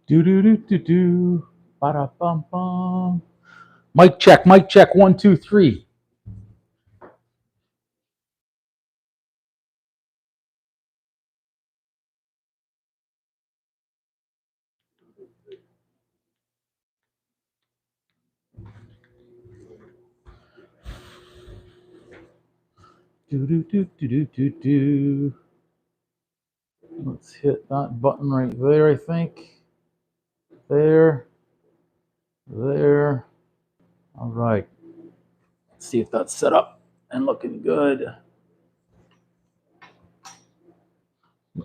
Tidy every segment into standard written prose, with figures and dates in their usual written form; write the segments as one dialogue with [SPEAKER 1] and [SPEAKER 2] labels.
[SPEAKER 1] Do do do do do. Ba da bum bum. Mic check. Mic check. 1 2 3. Do do do do do do do. Let's hit that button right there. I think. There. There. All right. Let's see if that's set up and looking good.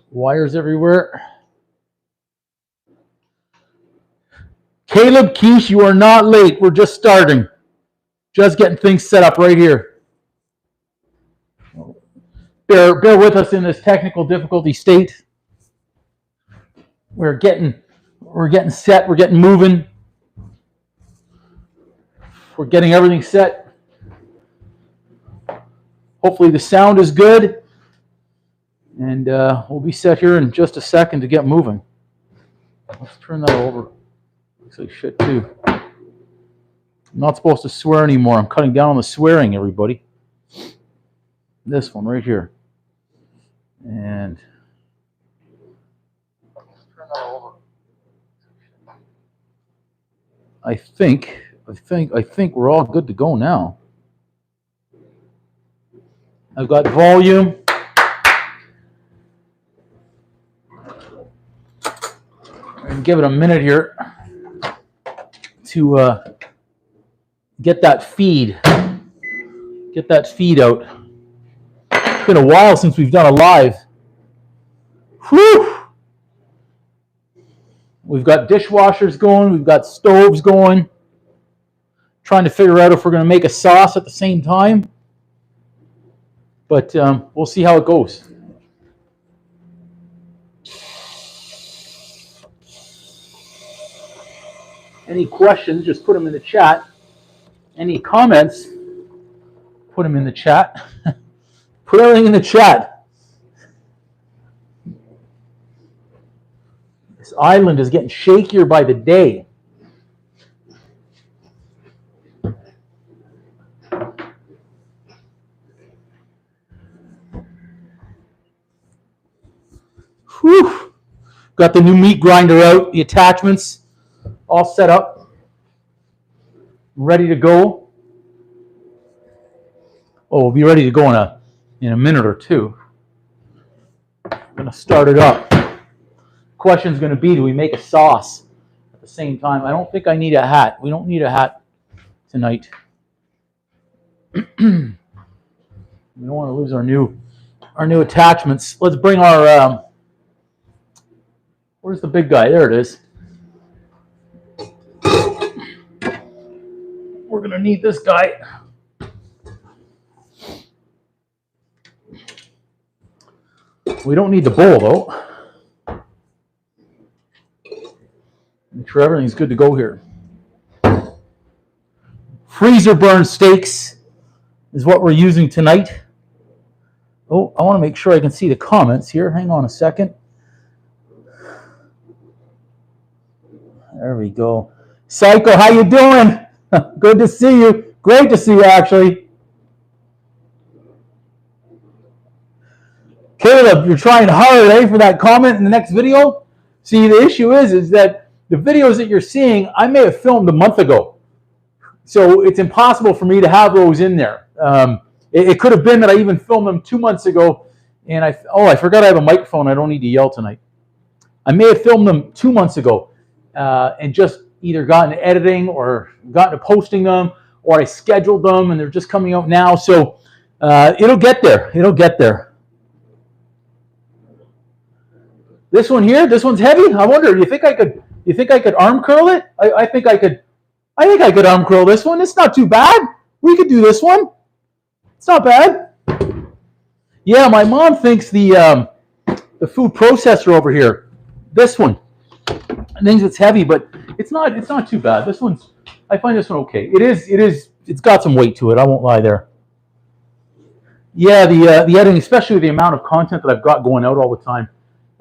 [SPEAKER 1] Wires everywhere. Caleb Keish, you are not late. We're just starting. Just getting things set up right here. Bear with us in this technical difficulty state. We're getting set. We're getting moving. We're getting everything set. Hopefully the sound is good. And we'll be set here in just a second to get moving. Let's turn that over. Looks like shit too. I'm not supposed to swear anymore. I'm cutting down on the swearing, everybody. This one right here. And let's turn that over. I think we're all good to go now. I've got volume. And give it a minute here to get that feed out. It's been a while since we've done a live. Whew! We've got dishwashers going. We've got stoves going. Trying to figure out if we're going to make a sauce at the same time. But we'll see how it goes. Any questions, just put them in the chat. Any comments, put them in the chat. Put everything in the chat. This island is getting shakier by the day. Whew. Got the new meat grinder out, the attachments all set up, ready to go. Oh, we'll be ready to go in a minute or two. I'm going to start it up. Question's going to be, do we make a sauce at the same time? I don't think I need a hat. We don't need a hat tonight. We don't want to lose our new attachments. Let's bring our where's the big guy? There it is. We're going to need this guy. We don't need the bowl, though. Make sure everything's good to go here. Freezer burn steaks is what we're using tonight. Oh, I want to make sure I can see the comments here. Hang on a second. There we go. Psycho, how you doing? Good to see you. Great to see you, actually. Caleb, you're trying hard, eh, for that comment in the next video? See, the issue is that the videos that you're seeing, I may have filmed a month ago. So it's impossible for me to have those in there. It could have been that I even filmed them 2 months ago, and I forgot I have a microphone. I don't need to yell tonight. I may have filmed them 2 months ago and just either gotten to editing or gotten to posting them, or I scheduled them and they're just coming out now. So it'll get there. It'll get there. This one here, this one's heavy. I wonder, you think I could arm curl it? I think I could arm curl this one. It's not too bad. We could do this one. It's not bad. Yeah, my mom thinks the food processor over here, this one, thinks it's heavy, but it's not too bad. This one's, I find this one okay. It's got some weight to it. I won't lie there. Yeah, the editing, especially the amount of content that I've got going out all the time.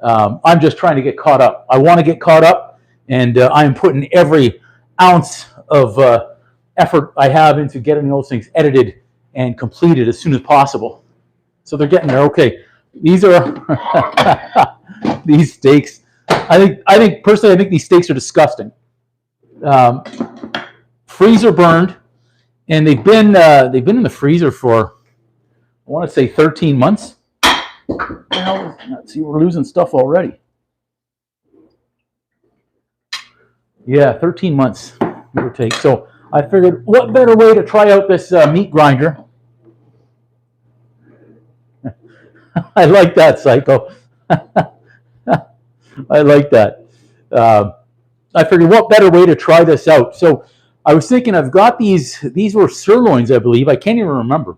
[SPEAKER 1] I'm just trying to get caught up. I want to get caught up, and I am putting every ounce of effort I have into getting those things edited and completed as soon as possible. So they're getting there. Okay, these are these steaks. I think personally, I think these steaks are disgusting. Freezer burned, and they've been in the freezer for, I want to say, 13 months. Well, let's see, we're losing stuff already. Yeah, 13 months, give or take. So I figured, what better way to try out this meat grinder? I like that, Psycho. I like that. I figured, what better way to try this out? So I was thinking, I've got these were sirloins, I believe. I can't even remember.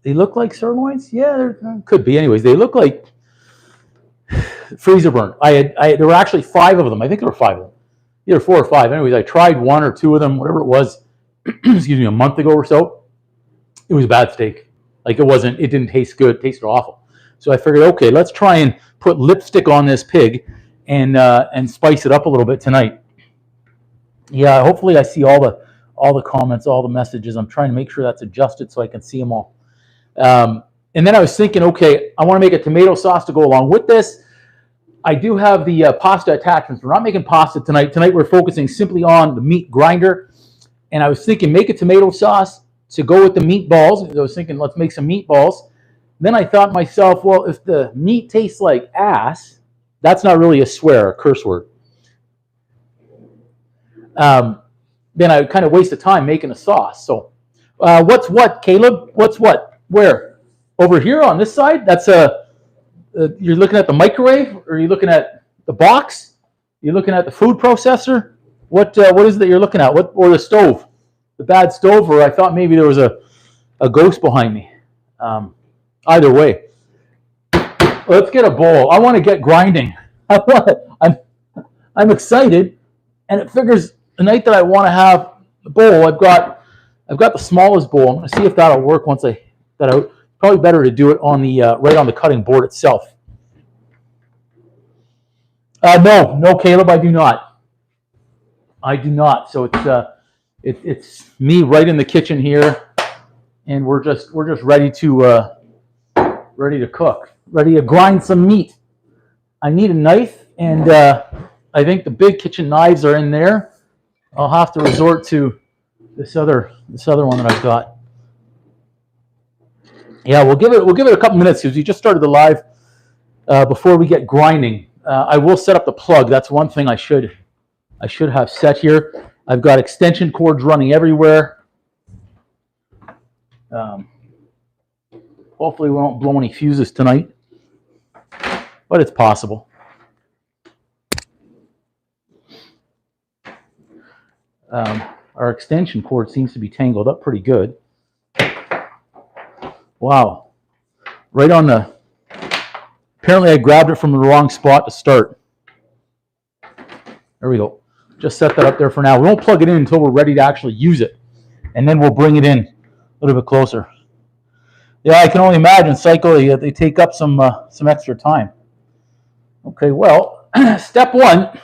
[SPEAKER 1] They look like sirloins? Yeah, could be. Anyways, they look like freezer burnt. There were actually 5 of them. I think there were 5 of them. Either 4 or 5. Anyways, I tried 1 or 2 of them, whatever it was, excuse me, a month ago or so. It was a bad steak. Like, it didn't taste good. It tasted awful. So I figured, okay, let's try and put lipstick on this pig and spice it up a little bit tonight. Yeah, hopefully I see all the comments, all the messages. I'm trying to make sure that's adjusted so I can see them all. And then I was thinking, okay, I want to make a tomato sauce to go along with this. I do have the pasta attachments. We're not making pasta tonight. Tonight we're focusing simply on the meat grinder. And I was thinking, make a tomato sauce to go with the meatballs. I was thinking, let's make some meatballs. Then I thought to myself, well, if the meat tastes like ass, that's not really a swear, a curse word. Then I would kind of waste the time making a sauce. So what's what, Caleb? What's what? Where? Over here on this side? That's you're looking at the microwave, or are you looking at the box? You're looking at the food processor? What is it that you're looking at? Or the stove? The bad stove, or I thought maybe there was a ghost behind me. Either way, let's get a bowl. I want to get grinding. I'm excited, and it figures the night that I want to have the bowl, I've got the smallest bowl. I'm going to see if that'll work once I that out. Probably better to do it on the right on the cutting board itself. No, Caleb, I do not. So it's me right in the kitchen here, and we're just ready to cook, ready to grind some meat. I need a knife, and I think the big kitchen knives are in there. I'll have to resort to this other one that I've got. Yeah, we'll give it a couple minutes because we just started the live before we get grinding. I will set up the plug. That's one thing I should have set here. I've got extension cords running everywhere. Hopefully we won't blow any fuses tonight, but it's possible. Our extension cord seems to be tangled up pretty good. Wow. Right on the... Apparently I grabbed it from the wrong spot to start. There we go. Just set that up there for now. We won't plug it in until we're ready to actually use it. And then we'll bring it in a little bit closer. Yeah, I can only imagine, Psycho, they take up some extra time. Okay, well, step 1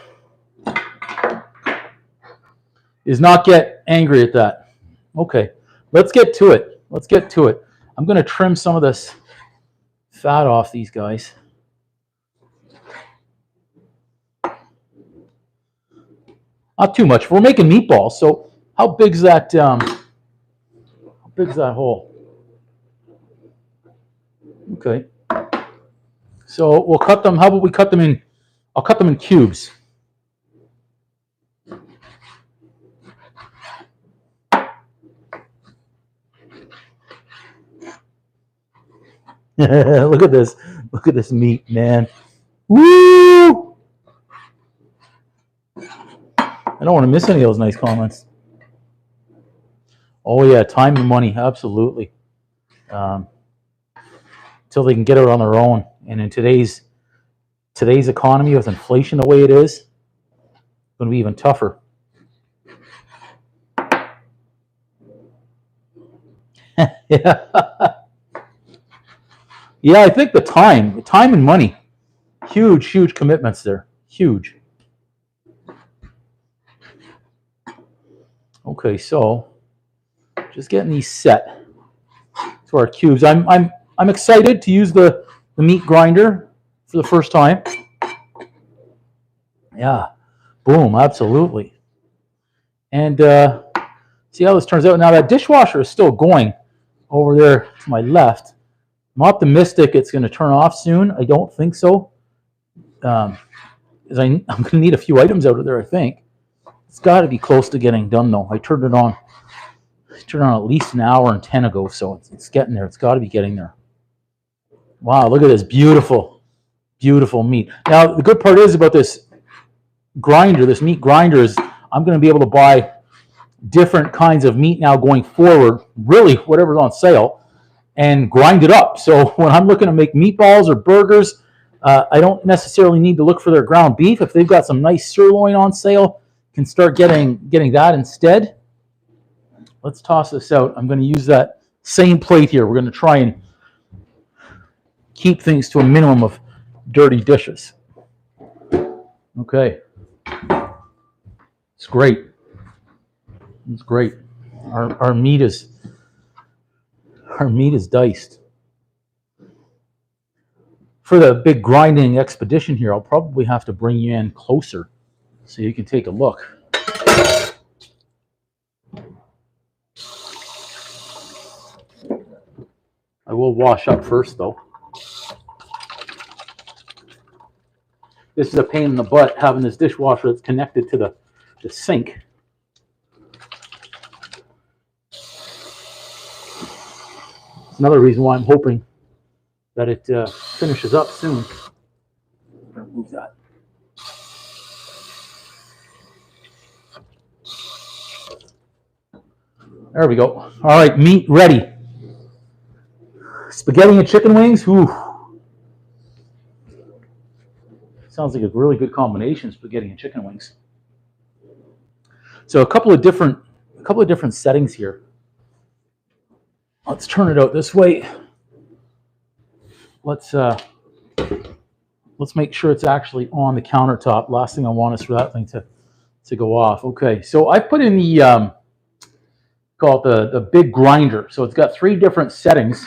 [SPEAKER 1] is not get angry at that. Okay, let's get to it. I'm going to trim some of this fat off these guys. Not too much. We're making meatballs, so how big's that? How big's that hole? Okay. So we'll cut them. How about we cut them in? I'll cut them in cubes. Look at this. Look at this meat, man. Woo! I don't want to miss any of those nice comments. Oh yeah, time and money, absolutely. Until they can get it on their own. And in today's economy, with inflation the way it is, it's going to be even tougher. Yeah. Yeah, I think the time and money. Huge, huge commitments there. Huge. Okay, so just getting these set to our cubes. I'm excited to use the meat grinder for the first time. Yeah, boom, absolutely. And see how this turns out. Now that dishwasher is still going over there to my left. I'm optimistic it's going to turn off soon. I don't think so. Because I'm going to need a few items out of there, I think. It's got to be close to getting done, though. I turned it on. I turned it on at least an hour and 10 ago, so it's getting there. It's got to be getting there. Wow, look at this beautiful, beautiful meat. Now, the good part is about this grinder, this meat grinder, is I'm going to be able to buy different kinds of meat now going forward, really whatever's on sale, and grind it up. So when I'm looking to make meatballs or burgers, I don't necessarily need to look for their ground beef. If they've got some nice sirloin on sale, can start getting that instead. Let's toss this out. I'm going to use that same plate here. We're going to try and keep things to a minimum of dirty dishes. Okay. It's great. It's great. Our meat is diced. For the big grinding expedition here, I'll probably have to bring you in closer so you can take a look. I will wash up first, though. This is a pain in the butt, having this dishwasher that's connected to the sink. It's another reason why I'm hoping that it finishes up soon. Move that. There we go. All right, meat ready. Spaghetti and chicken wings. Ooh. Sounds like a really good combination, spaghetti and chicken wings. So a couple of different settings here. Let's turn it out this way. Let's make sure it's actually on the countertop. Last thing I want is for that thing to go off. Okay, so I put in the call it the big grinder. So it's got 3 different settings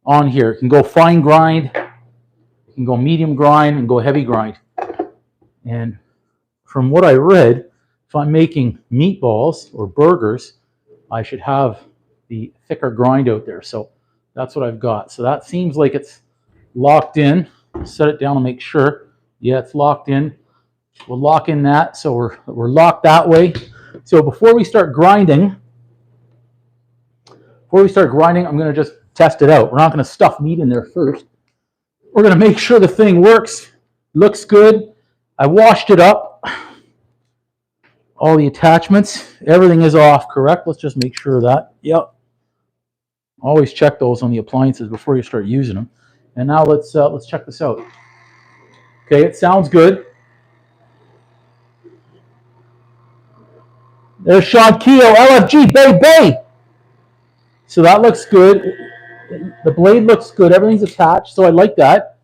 [SPEAKER 1] on here. It can go fine grind, it can go medium grind, and go heavy grind. And from what I read, if I'm making meatballs or burgers, I should have the thicker grind out there. So that's what I've got. So that seems like it's locked in. Set it down to make sure. Yeah, it's locked in. We'll lock in that. So we're locked that way. So before we start grinding, I'm going to just test it out. We're not going to stuff meat in there first. We're going to make sure the thing works, looks good. I washed it up. All the attachments, everything is off, correct? Let's just make sure of that. Yep. Always check those on the appliances before you start using them. And now let's check this out. Okay, it sounds good. There's Sean Keogh, LFG, baby. So that looks good. The blade looks good. Everything's attached, so I like that.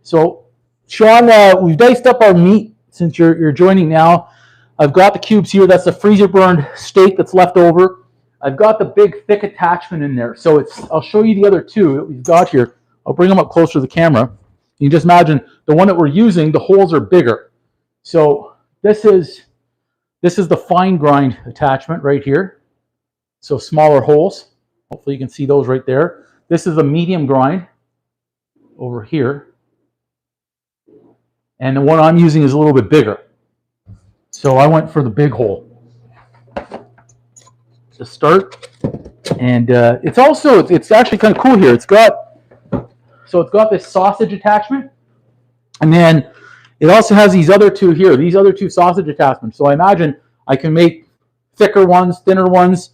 [SPEAKER 1] So, Sean, we've diced up our meat since you're joining now. I've got the cubes here. That's the freezer burned steak that's left over. I've got the big thick attachment in there. So I'll show you the other 2 that we've got here. I'll bring them up closer to the camera. You can just imagine the one that we're using, the holes are bigger. So this is the fine grind attachment right here. So smaller holes. Hopefully you can see those right there. This is the medium grind over here. And the one I'm using is a little bit bigger. So I went for the big hole to start. And it's actually kind of cool here. It's got this sausage attachment. And then it also has these other 2 here, these other 2 sausage attachments. So I imagine I can make thicker ones, thinner ones.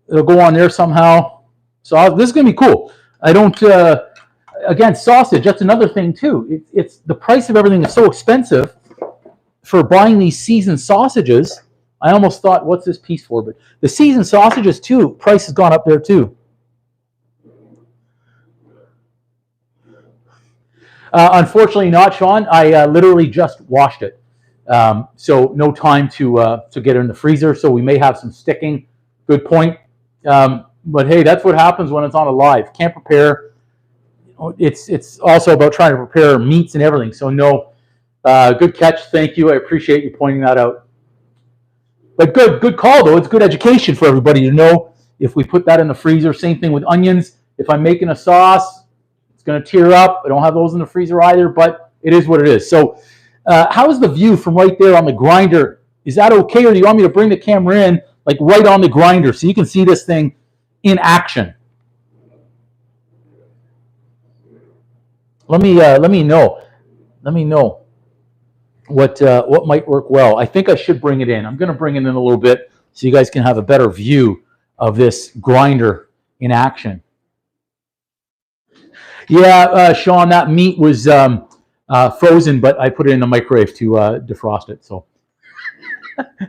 [SPEAKER 1] It'll go on there somehow. So this is going to be cool. I don't, again, sausage, that's another thing too. It's the price of everything is so expensive for buying these seasoned sausages. I almost thought, what's this piece for? But the seasoned sausages too, price has gone up there too. Unfortunately not, Sean. I literally just washed it. So no time to get it in the freezer. So we may have some sticking. Good point. But hey, that's what happens when it's on a live. Can't prepare. It's also about trying to prepare meats and everything. So no, good catch. Thank you. I appreciate you pointing that out. But good call though. It's good education for everybody to know if we put that in the freezer. Same thing with onions. If I'm making a sauce, it's going to tear up. I don't have those in the freezer either, but it is what it is. So how is the view from right there on the grinder? Is that okay, or do you want me to bring the camera in like right on the grinder so you can see this thing in action? Let me know. Let me know what might work well. I think I should bring it in. I'm going to bring it in a little bit so you guys can have a better view of this grinder in action. Yeah, Sean, that meat was frozen, but I put it in the microwave to defrost it. So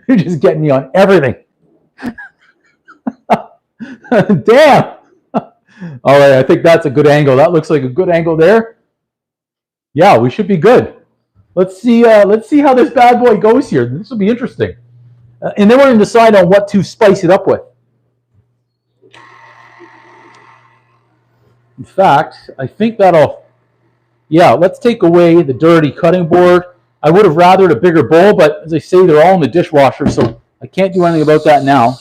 [SPEAKER 1] you're just getting me on everything. Damn. All right, I think that's a good angle. That looks like a good angle there. Yeah, we should be good. Let's see how this bad boy goes here. This will be interesting. And then we're going to decide on what to spice it up with. In fact, I think that'll, yeah, let's take away the dirty cutting board. I would have rathered a bigger bowl, but as I say, they're all in the dishwasher, so I can't do anything about that now.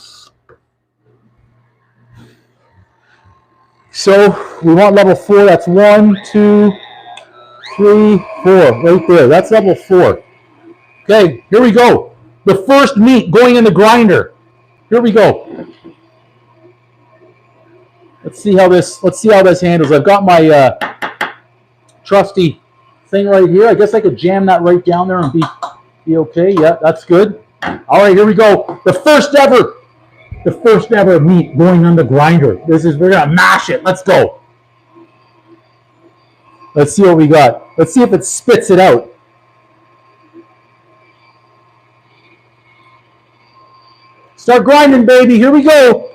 [SPEAKER 1] So we want level 4. That's 1, 2, 3, 4. Right there. That's level 4. Okay, here we go. The first meat going in the grinder. Here we go. Let's see how this handles. I've got my trusty thing right here. I guess I could jam that right down there and be okay. Yeah, that's good. All right, here we go. The first ever meat going on the grinder. We're gonna mash it. Let's go. Let's see what we got. Let's see if it spits it out. Start grinding, baby. Here we go.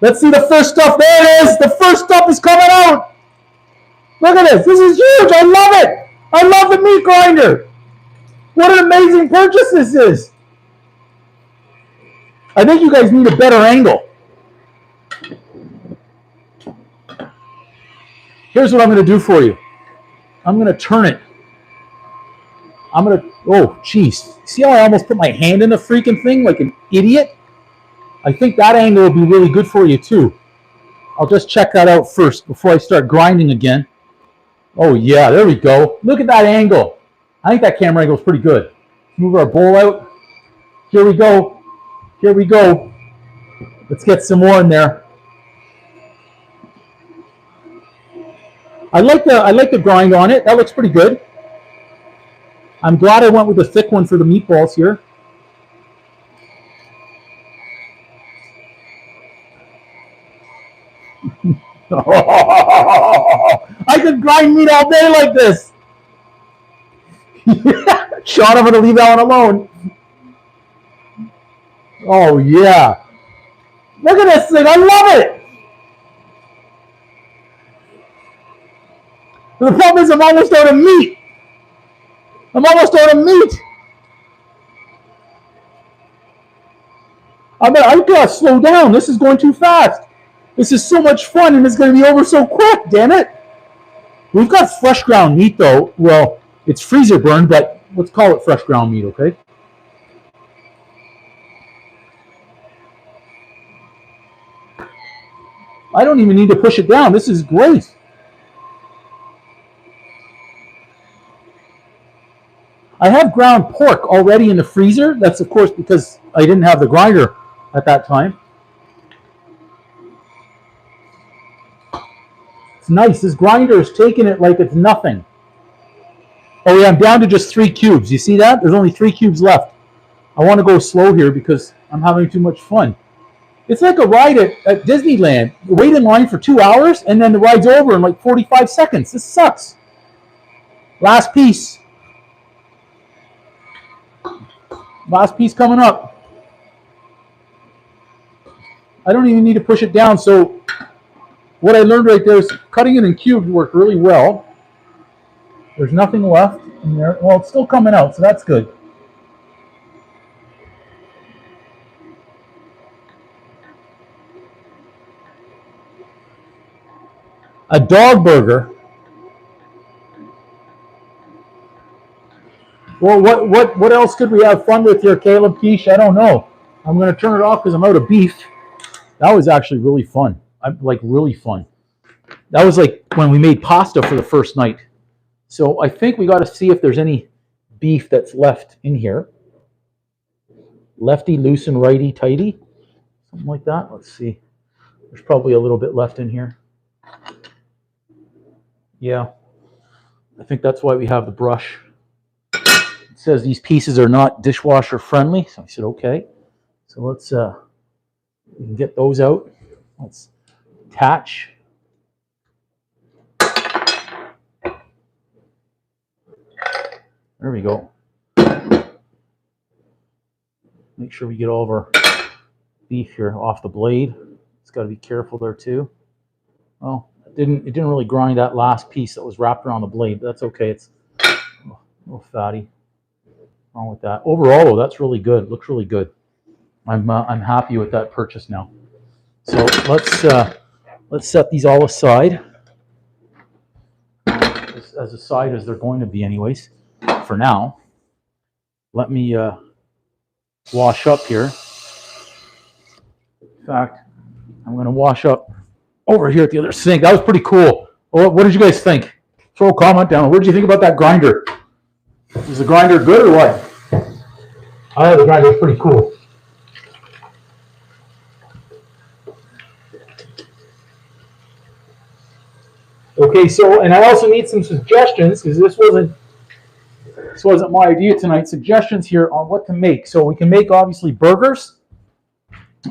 [SPEAKER 1] Let's see the first stuff. There it is. The first stuff is coming out. Look at this. This is huge. I love it. I love the meat grinder. What an amazing purchase this is. I think you guys need a better angle. Here's what I'm going to do for you. I'm going to turn it. Oh, jeez. See how I almost put my hand in the freaking thing like an idiot? I think that angle will be really good for you too. I'll just check that out first before I start grinding again. Oh yeah, there we go. Look at that angle. I think that camera angle is pretty good. Move our bowl out. Here we go. Here we go. Let's get some more in there. I like the grind on it. That looks pretty good. I'm glad I went with the thick one for the meatballs here. I could grind meat all day like this. Sean, I'm going to leave that one alone. Oh, yeah. Look at this thing. I love it. The problem is I'm almost out of meat. I've got to slow down. This is going too fast. This is so much fun, and it's going to be over so quick, damn it. We've got fresh ground meat, though. Well, it's freezer burned, but let's call it fresh ground meat, okay? I don't even need to push it down. This is great. I have ground pork already in the freezer. That's, of course, because I didn't have the grinder at that time. It's nice. This grinder is taking it like it's nothing. Oh, yeah, I'm down to just 3 cubes. You see that? There's only 3 cubes left. I want to go slow here because I'm having too much fun. It's like a ride at Disneyland. You wait in line for 2 hours, and then the ride's over in like 45 seconds. This sucks. Last piece. Last piece coming up. I don't even need to push it down. So what I learned right there is cutting it in cubes worked really well. There's nothing left in there. Well, it's still coming out, so that's good. A dog burger. Well, what else could we have fun with here, Caleb Quiche? I don't know. I'm going to turn it off because I'm out of beef. That was actually really fun. Like really fun. That was like when we made pasta for the first night. So I think we got to see if there's any beef that's left in here. Lefty loose and righty tighty. Something like that. Let's see. There's probably a little bit left in here. Yeah. I think that's why we have the brush. It says these pieces are not dishwasher friendly. So I said, okay. So let's we can get those out. Let's attach. There we go. Make sure we get all of our beef here off the blade. It's got to be careful there too. Oh, it didn't really grind that last piece that was wrapped around the blade, but that's okay. It's a little fatty. Wrong with that. Overall, though, that's really good. It looks really good. I'm happy with that purchase now. So let's set these all aside, as aside as they're going to be, anyways. For now, let me wash up here. In fact, I'm going to wash up over here at the other sink. That was pretty cool. What did you guys think? Throw a comment down. What did you think about that grinder? Is the grinder good or what? I thought the grinder was pretty cool. Okay, so, and I also need some suggestions, because this wasn't my idea tonight. Suggestions here on what to make. So we can make, obviously, burgers.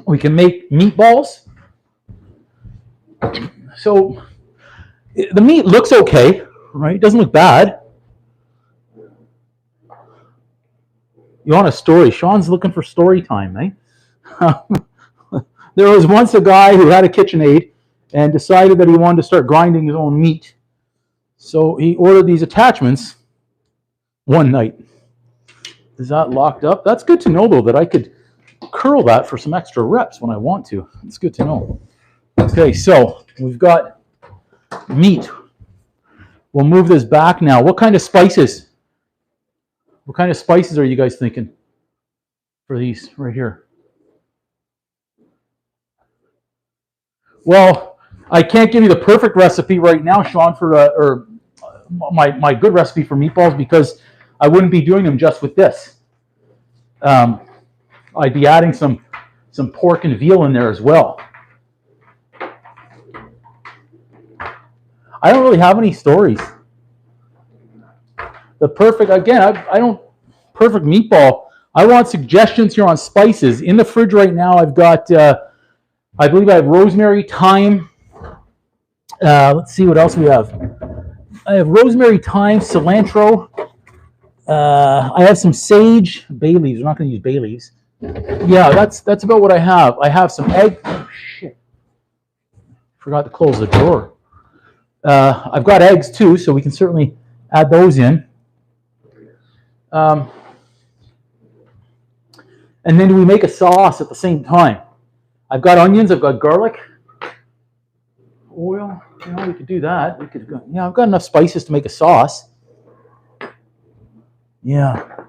[SPEAKER 1] We can make meatballs. So the meat looks okay, right? It doesn't look bad. You want a story? Sean's looking for story time, eh? There was once a guy who had a KitchenAid and decided that he wanted to start grinding his own meat. So he ordered these attachments one night. Is that locked up? That's good to know, though, that I could curl that for some extra reps when I want to. It's good to know. Okay, so we've got meat. We'll move this back now. What kind of spices? What kind of spices are you guys thinking for these right here? Well, I can't give you the perfect recipe right now, Sean, or my good recipe for meatballs, because I wouldn't be doing them just with this. I'd be adding some pork and veal in there as well. I don't really have any stories. The perfect, again, I don't, perfect meatball. I want suggestions here on spices. In the fridge right now, I've got, I believe I have rosemary, thyme. Let's see what else we have. I have rosemary, thyme, cilantro. I have some sage, bay leaves. We're not going to use bay leaves. Yeah, that's about what I have. I have some egg. Oh, shit. Forgot to close the drawer. I've got eggs too, so we can certainly add those in. And then we make a sauce at the same time. I've got onions, I've got garlic, oil. You know, we could do that. We could, yeah, I've got enough spices to make a sauce. Yeah.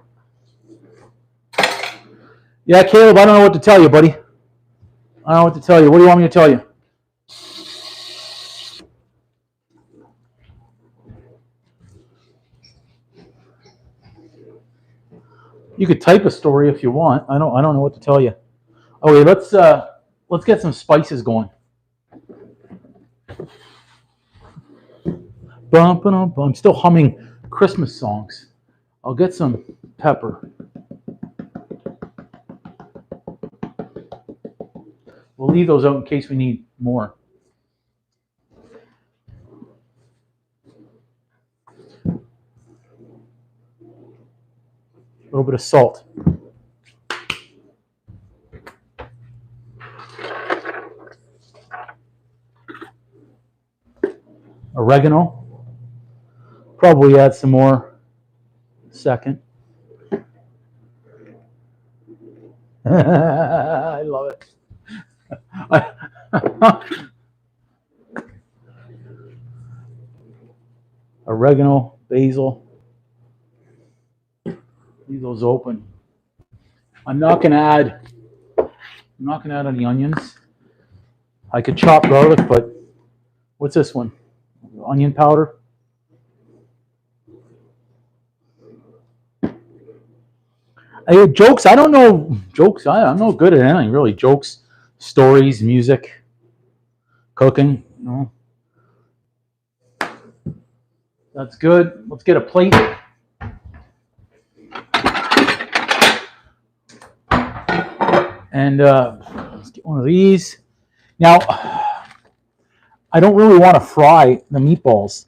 [SPEAKER 1] Yeah, Caleb, I don't know what to tell you, buddy. I don't know what to tell you. What do you want me to tell you? You could type a story if you want. I don't know what to tell you. Okay, let's get some spices going. I'm still humming Christmas songs. I'll get some pepper. We'll leave those out in case we need more. A little bit of salt. Oregano. Probably add some more. Second. I love it. Oregano, basil. Leave those open. I'm not gonna add any onions. I could chop garlic, but what's this one? Onion powder. Jokes. I don't know jokes. I'm no good at anything really. Jokes, stories, music, cooking. No. That's good. Let's get a plate. And let's get one of these. Now, I don't really want to fry the meatballs,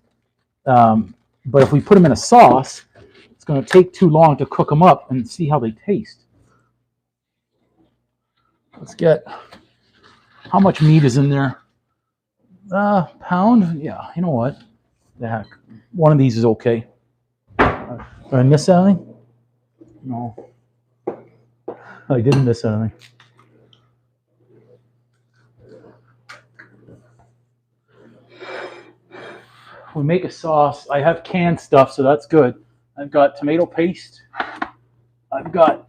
[SPEAKER 1] but if we put them in a sauce, it's going to take too long to cook them up and see how they taste. Let's get, how much meat is in there? Pound? Yeah, you know what? The heck. One of these is okay. Did I miss anything? No. I didn't miss anything. We make a sauce. I have canned stuff, so that's good. I've got tomato paste. I've got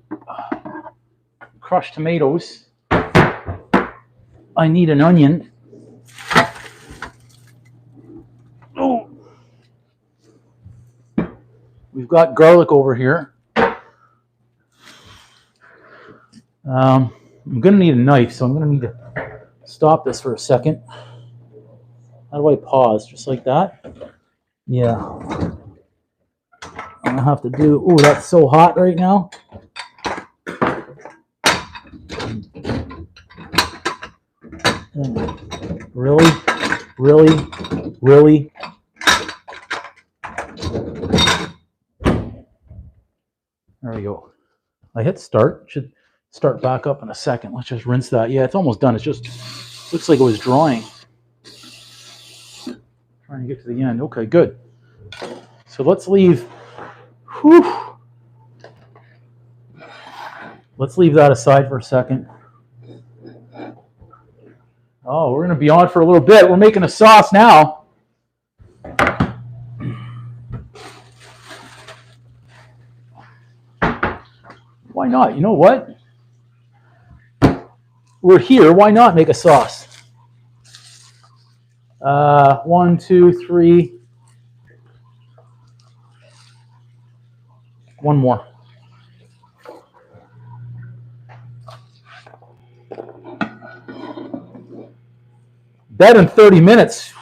[SPEAKER 1] crushed tomatoes. I need an onion. Oh. We've got garlic over here. I'm going to need a knife, so I'm going to need to stop this for a second. How do I pause? Just like that? Yeah. I'm going to have to do... Oh, that's so hot right now. Really? Really? Really? There we go. I hit start. Should start back up in a second. Let's just rinse that. Yeah, it's almost done. It just looks like it was drying. Trying to get to the end. Okay, good. So let's leave. Whew. Let's leave that aside for a second. Oh, we're going to be on for a little bit. We're making a sauce now. Why not? You know what? We're here. Why not make a sauce? 1, 2, 3. One more. Bed in 30 minutes.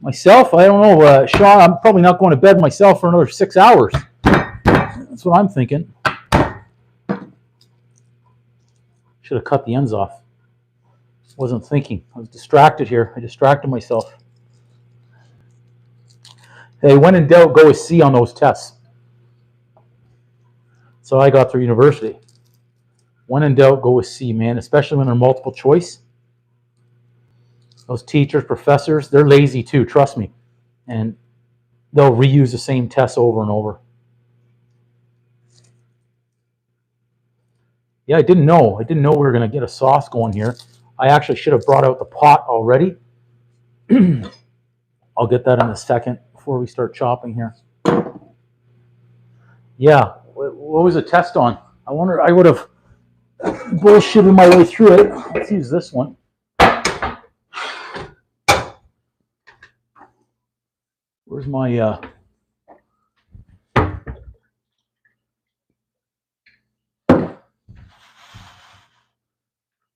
[SPEAKER 1] Myself, I don't know. Sean, I'm probably not going to bed myself for another 6 hours. That's what I'm thinking. Should have cut the ends off. Wasn't thinking. I was distracted here. I distracted myself. Hey, when in doubt, go with C on those tests. So I got through university. When in doubt, go with C, man, especially when they're multiple choice. Those teachers, professors, they're lazy too, trust me. And they'll reuse the same tests over and over. Yeah, I didn't know. I didn't know we were going to get a sauce going here. I actually should have brought out the pot already. I'll get that in a second before we start chopping here. Yeah, what was the test on? I wonder, I would have bullshitted my way through it. Let's use this one. Where's my...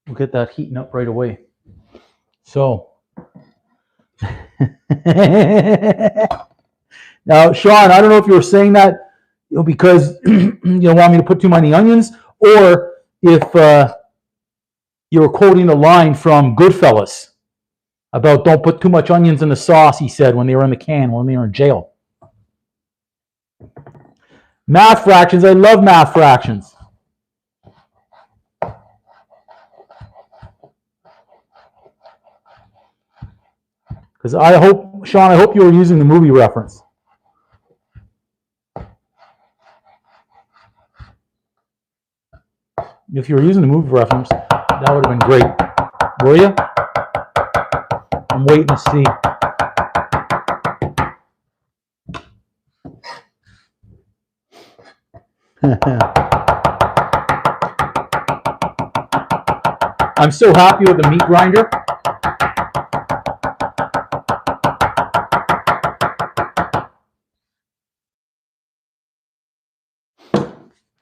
[SPEAKER 1] We'll get that heating up right away. So... Now, Sean, I don't know if you were saying that because you don't want me to put too many onions, or if you were quoting the line from Goodfellas about don't put too much onions in the sauce, he said, when they were in the can, when they were in jail. Math fractions, I love math fractions. Because I hope, Sean, I hope you were using the movie reference. If you were using the movie reference, that would have been great. Were you? I'm waiting to see. I'm so happy with the meat grinder.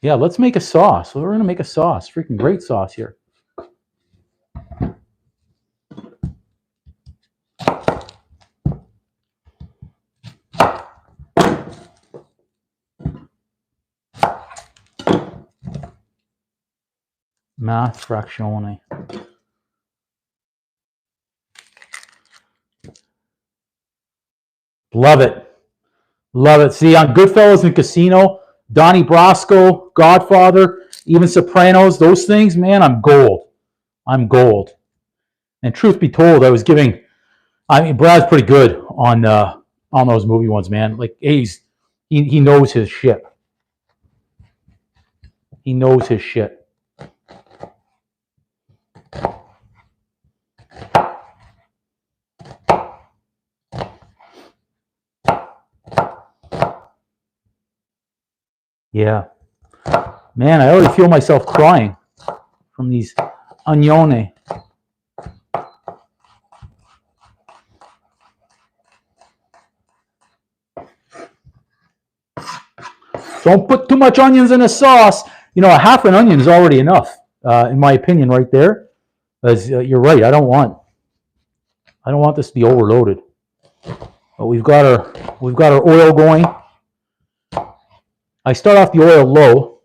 [SPEAKER 1] Yeah, let's make a sauce. We're going to make a sauce. Freaking great sauce here. Math frazione. Love it. Love it. See, on Goodfellas and Casino, Donnie Brasco, Godfather, even Sopranos, those things, man, I'm gold. I'm gold. And truth be told, Brad's pretty good on those movie ones, man. Like, he knows his shit. He knows his shit. Yeah. Man, I already feel myself crying from these onione. Don't put too much onions in a sauce. You know, a half an onion is already enough, in my opinion, right there. As you're right, I don't want this to be overloaded. But we've got our oil going. I start off the oil low.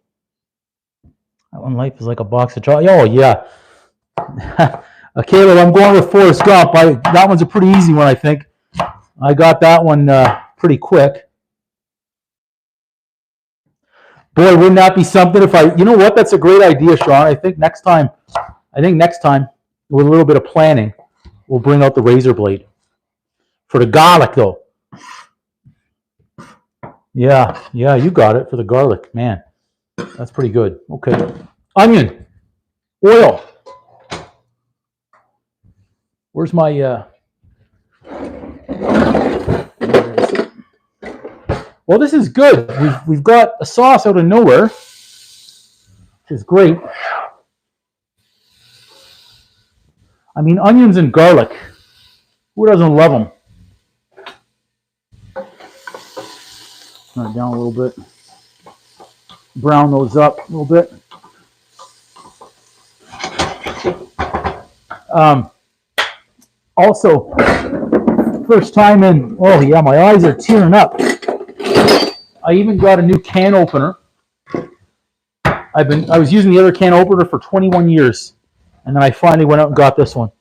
[SPEAKER 1] That one life is like a box of chocolate. Oh yeah. Caleb, I'm going with Forrest Gump. That one's a pretty easy one, I think. I got that one pretty quick. Boy, wouldn't that be something if you know what? That's a great idea, Sean. I think next time, with a little bit of planning, we'll bring out the razor blade. For the garlic, though. Yeah, you got it for the garlic. Man, that's pretty good. Okay. Onion. Oil. Where's my... Well, this is good. We've got a sauce out of nowhere, which is great. I mean, onions and garlic. Who doesn't love them? Turn it down a little bit. Brown those up a little bit. Also, first time in, oh yeah, my eyes are tearing up. I even got a new can opener. I was using the other can opener for 21 years, and then I finally went out and got this one.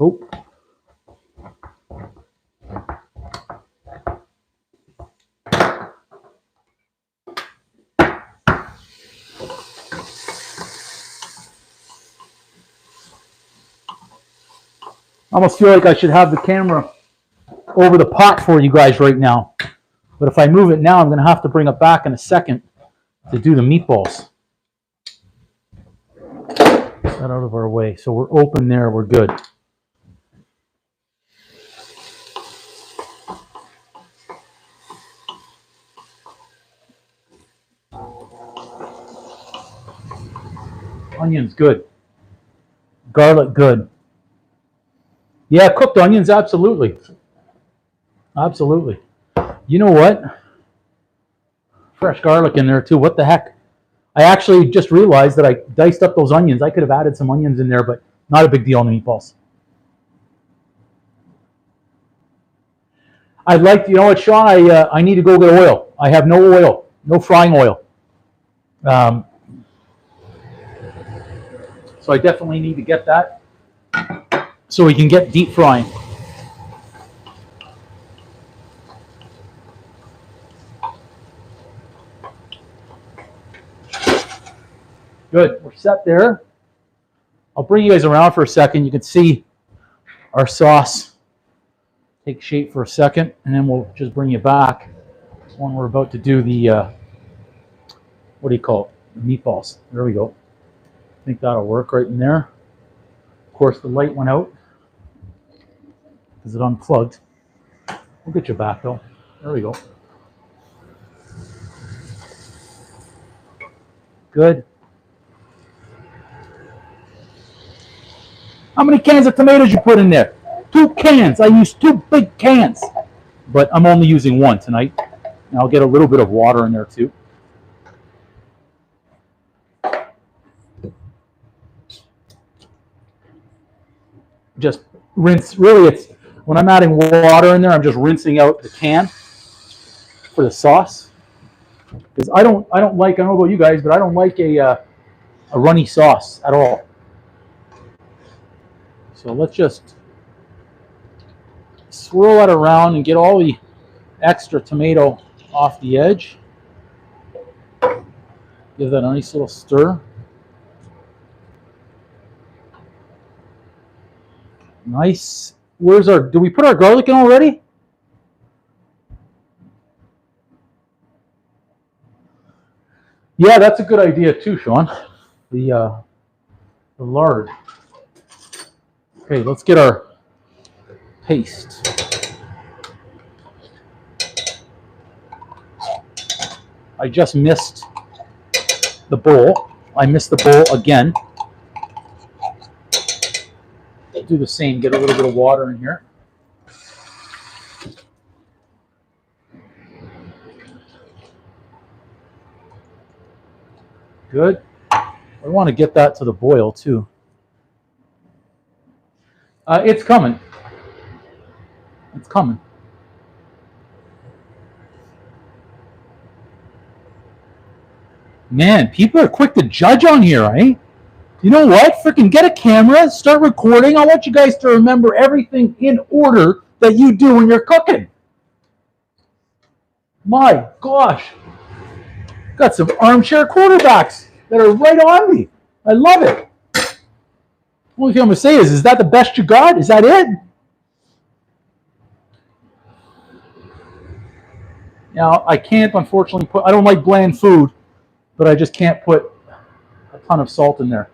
[SPEAKER 1] Oh. I almost feel like I should have the camera over the pot for you guys right now. But if I move it now, I'm going to have to bring it back in a second to do the meatballs. Get that out of our way. So we're open there. We're good. Onions, good. Garlic, good. Yeah, cooked onions, absolutely. Absolutely. You know what? Fresh garlic in there too. What the heck? I actually just realized that I diced up those onions. I could have added some onions in there, but not a big deal on the meatballs. I'd like to, you know what, Sean? I need to go get oil. I have no oil, no frying oil. So I definitely need to get that so we can get deep frying. Good, we're set there. I'll bring you guys around for a second. You can see our sauce take shape for a second, and then we'll just bring you back when we're about to do the what do you call it? The meatballs. There we go. I think that'll work right in there. Of course, the light went out because it unplugged. We'll get you back though. There we go. Good. How many cans of tomatoes you put in there? 2 cans. I used 2 big cans. But I'm only using 1 tonight. And I'll get a little bit of water in there too. Just rinse. Really, it's when I'm adding water in there, I'm just rinsing out the can for the sauce. Because I don't like, I don't know about you guys, but I don't like a runny sauce at all. So let's just swirl that around and get all the extra tomato off the edge. Give that a nice little stir. Nice. Where's our, did we put our garlic in already? Yeah, that's a good idea too, Sean. The lard. Okay, let's get our paste. I just missed the bowl. I missed the bowl again. Do the same, get a little bit of water in here. Good. I want to get that to the boil too. It's coming. It's coming. Man, people are quick to judge on here, right? You know what? Freaking get a camera, start recording. I want you guys to remember everything in order that you do when you're cooking. My gosh. Got some armchair quarterbacks that are right on me. I love it. Only thing I'm going to say is that the best you got? Is that it? Now, I can't, unfortunately, I don't like bland food, but I just can't put a ton of salt in there.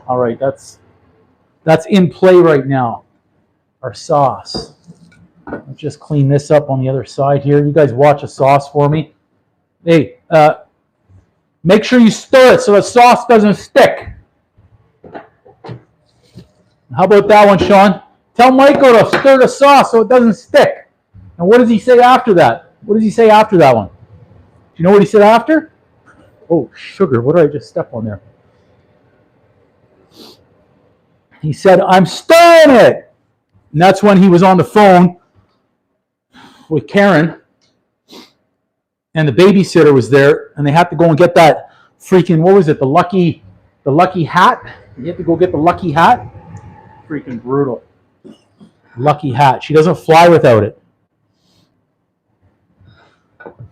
[SPEAKER 1] All right, that's in play right now. Our sauce. Let's just clean this up on the other side here. You guys watch the sauce for me. Hey, make sure you stir it so the sauce doesn't stick. How about that one, Sean? Tell Michael to stir the sauce so it doesn't stick. And what does he say after that? What does he say after that one? Do you know what he said after? Oh, sugar. What did I just step on there? He said, I'm stirring it. And that's when he was on the phone with Karen. And the babysitter was there. And they had to go and get that freaking, what was it? The lucky hat. You have to go get the lucky hat. Freaking brutal. Lucky hat. She doesn't fly without it.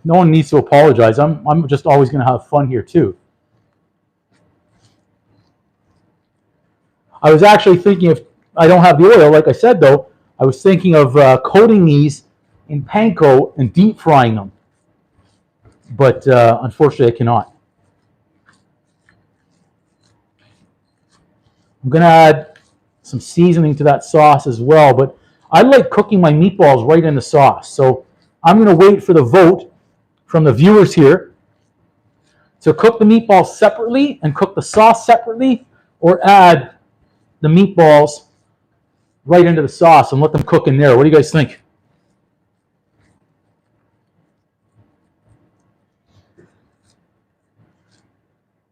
[SPEAKER 1] No one needs to apologize. I'm just always going to have fun here too. I was actually thinking, if I don't have the oil, like I said though, I was thinking of coating these in panko and deep frying them. But unfortunately I cannot. I'm going to add some seasoning to that sauce as well, but I like cooking my meatballs right in the sauce. So I'm going to wait for the vote from the viewers here to cook the meatballs separately and cook the sauce separately, or add the meatballs right into the sauce and let them cook in there. What do you guys think?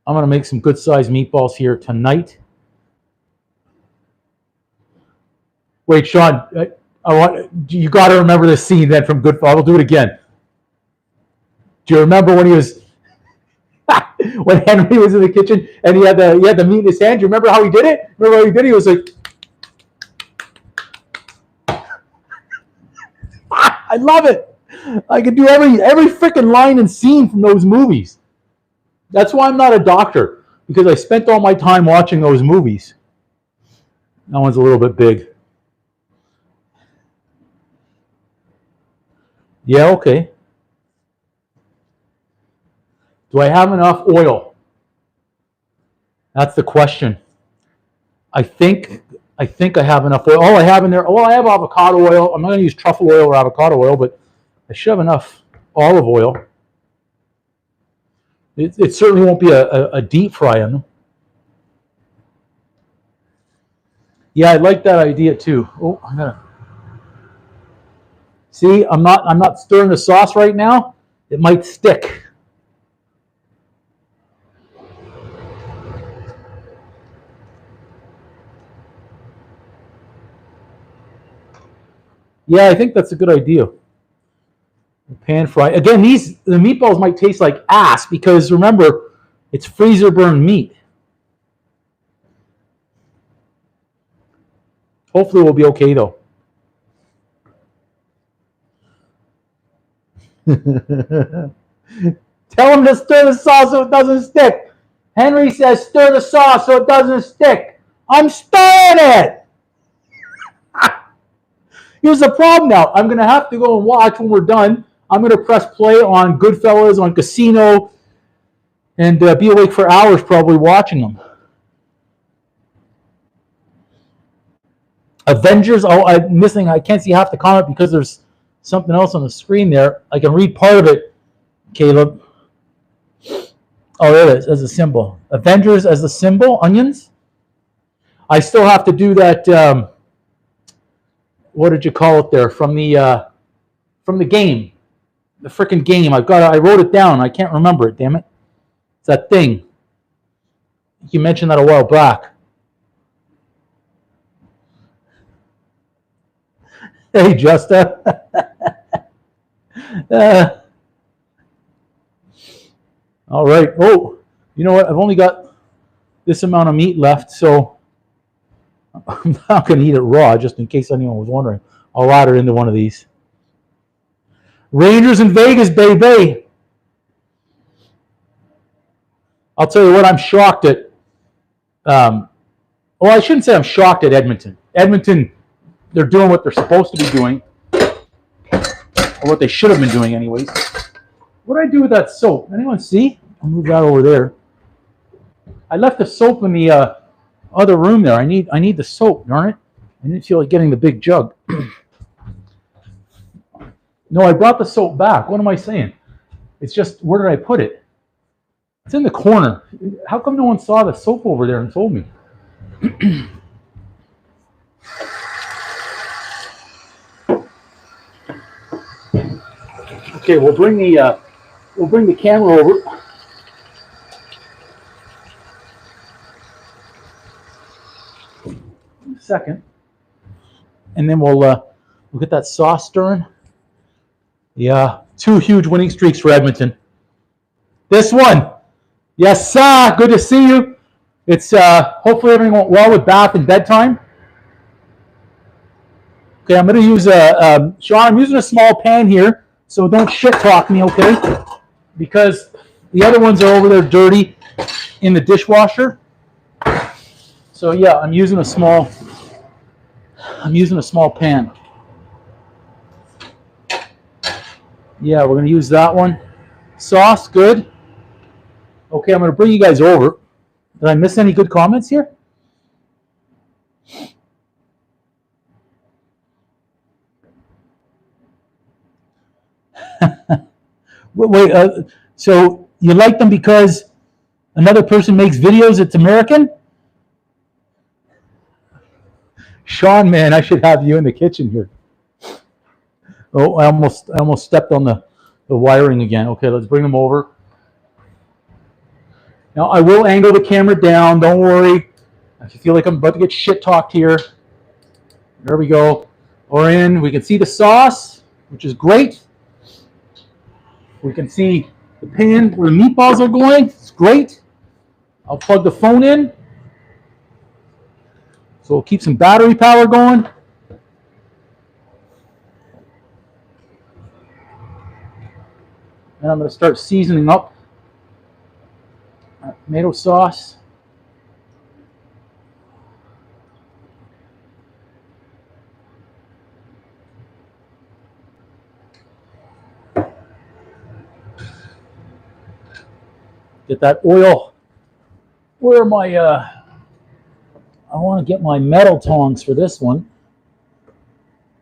[SPEAKER 1] I'm going to make some good sized meatballs here tonight. Wait, Sean, you got to remember this scene then from Goodfellas. We'll do it again. Do you remember when he was, when Henry was in the kitchen and he had the meat in his hand? Do you remember how he did it? Remember how he did it? He was like, I love it. I could do every freaking line and scene from those movies. That's why I'm not a doctor, because I spent all my time watching those movies. That one's a little bit big. Yeah, okay. Do I have enough oil? That's the question. I think I think I have enough oil. Oh, I have in there. Well, I have avocado oil. I'm not going to use truffle oil or avocado oil, but I should have enough olive oil. It certainly won't be a deep fry on them. Yeah, I like that idea too. Oh, I gotta see. I'm not stirring the sauce right now. It might stick. Yeah, I think that's a good idea. Pan fry. Again, the meatballs might taste like ass because remember, it's freezer burned meat. Hopefully, we'll be okay though. Tell him to stir the sauce so it doesn't stick. Henry says stir the sauce so it doesn't stick. I'm stirring it. Here's the problem now. I'm going to have to go and watch when we're done. I'm going to press play on Goodfellas, on Casino, and be awake for hours probably watching them. Avengers. Oh, I'm missing. I can't see half the comment because there's something else on the screen there. I can read part of it, Caleb. Oh, there it is as a symbol. Avengers as the symbol. Onions. I still have to do that. What did you call it there from the game? The freaking game. I wrote it down. I can't remember it. Damn it. It's that thing. You mentioned that a while back. Hey, Justa. All right. Oh, you know what? I've only got this amount of meat left, so I'm not going to eat it raw, just in case anyone was wondering. I'll add it into one of these. Rangers in Vegas, baby. I'll tell you what, I'm shocked at. Well, I shouldn't say I'm shocked at Edmonton. Edmonton, they're doing what they're supposed to be doing, or what they should have been doing, anyways. What did I do with that soap? Anyone see? I'll move that over there. I left the soap in the other room there. I need the soap, darn it. I didn't feel like getting the big jug. No, I brought the soap back. What am I saying? It's just, where did I put it? It's in the corner. How come no one saw the soap over there and told me? Okay, we'll bring the camera over. In a second, and then we'll get that sauce stirring. Yeah, 2 huge winning streaks for Edmonton. This one, yes, sir. Good to see you. It's hopefully everything went well with bath and bedtime. Okay, I'm going to use Sean. I'm using a small pan here, so don't shit talk me, okay? Because the other ones are over there dirty in the dishwasher. So yeah, I'm using a small pan. Yeah, we're going to use that one. Sauce, good. Okay, I'm going to bring you guys over. Did I miss any good comments here? Wait, so you like them because another person makes videos that's American? Sean, man, I should have you in the kitchen here. Oh, I almost stepped on the wiring again. Okay, let's bring them over. Now, I will angle the camera down. Don't worry. If you feel like I'm about to get shit talked here. There we go. We're in. We can see the sauce, which is great. We can see the pan where the meatballs are going. It's great. I'll plug the phone in. So we'll keep some battery power going. And I'm going to start seasoning up tomato sauce. Get that oil. Where are my, I want to get my metal tongs for this one.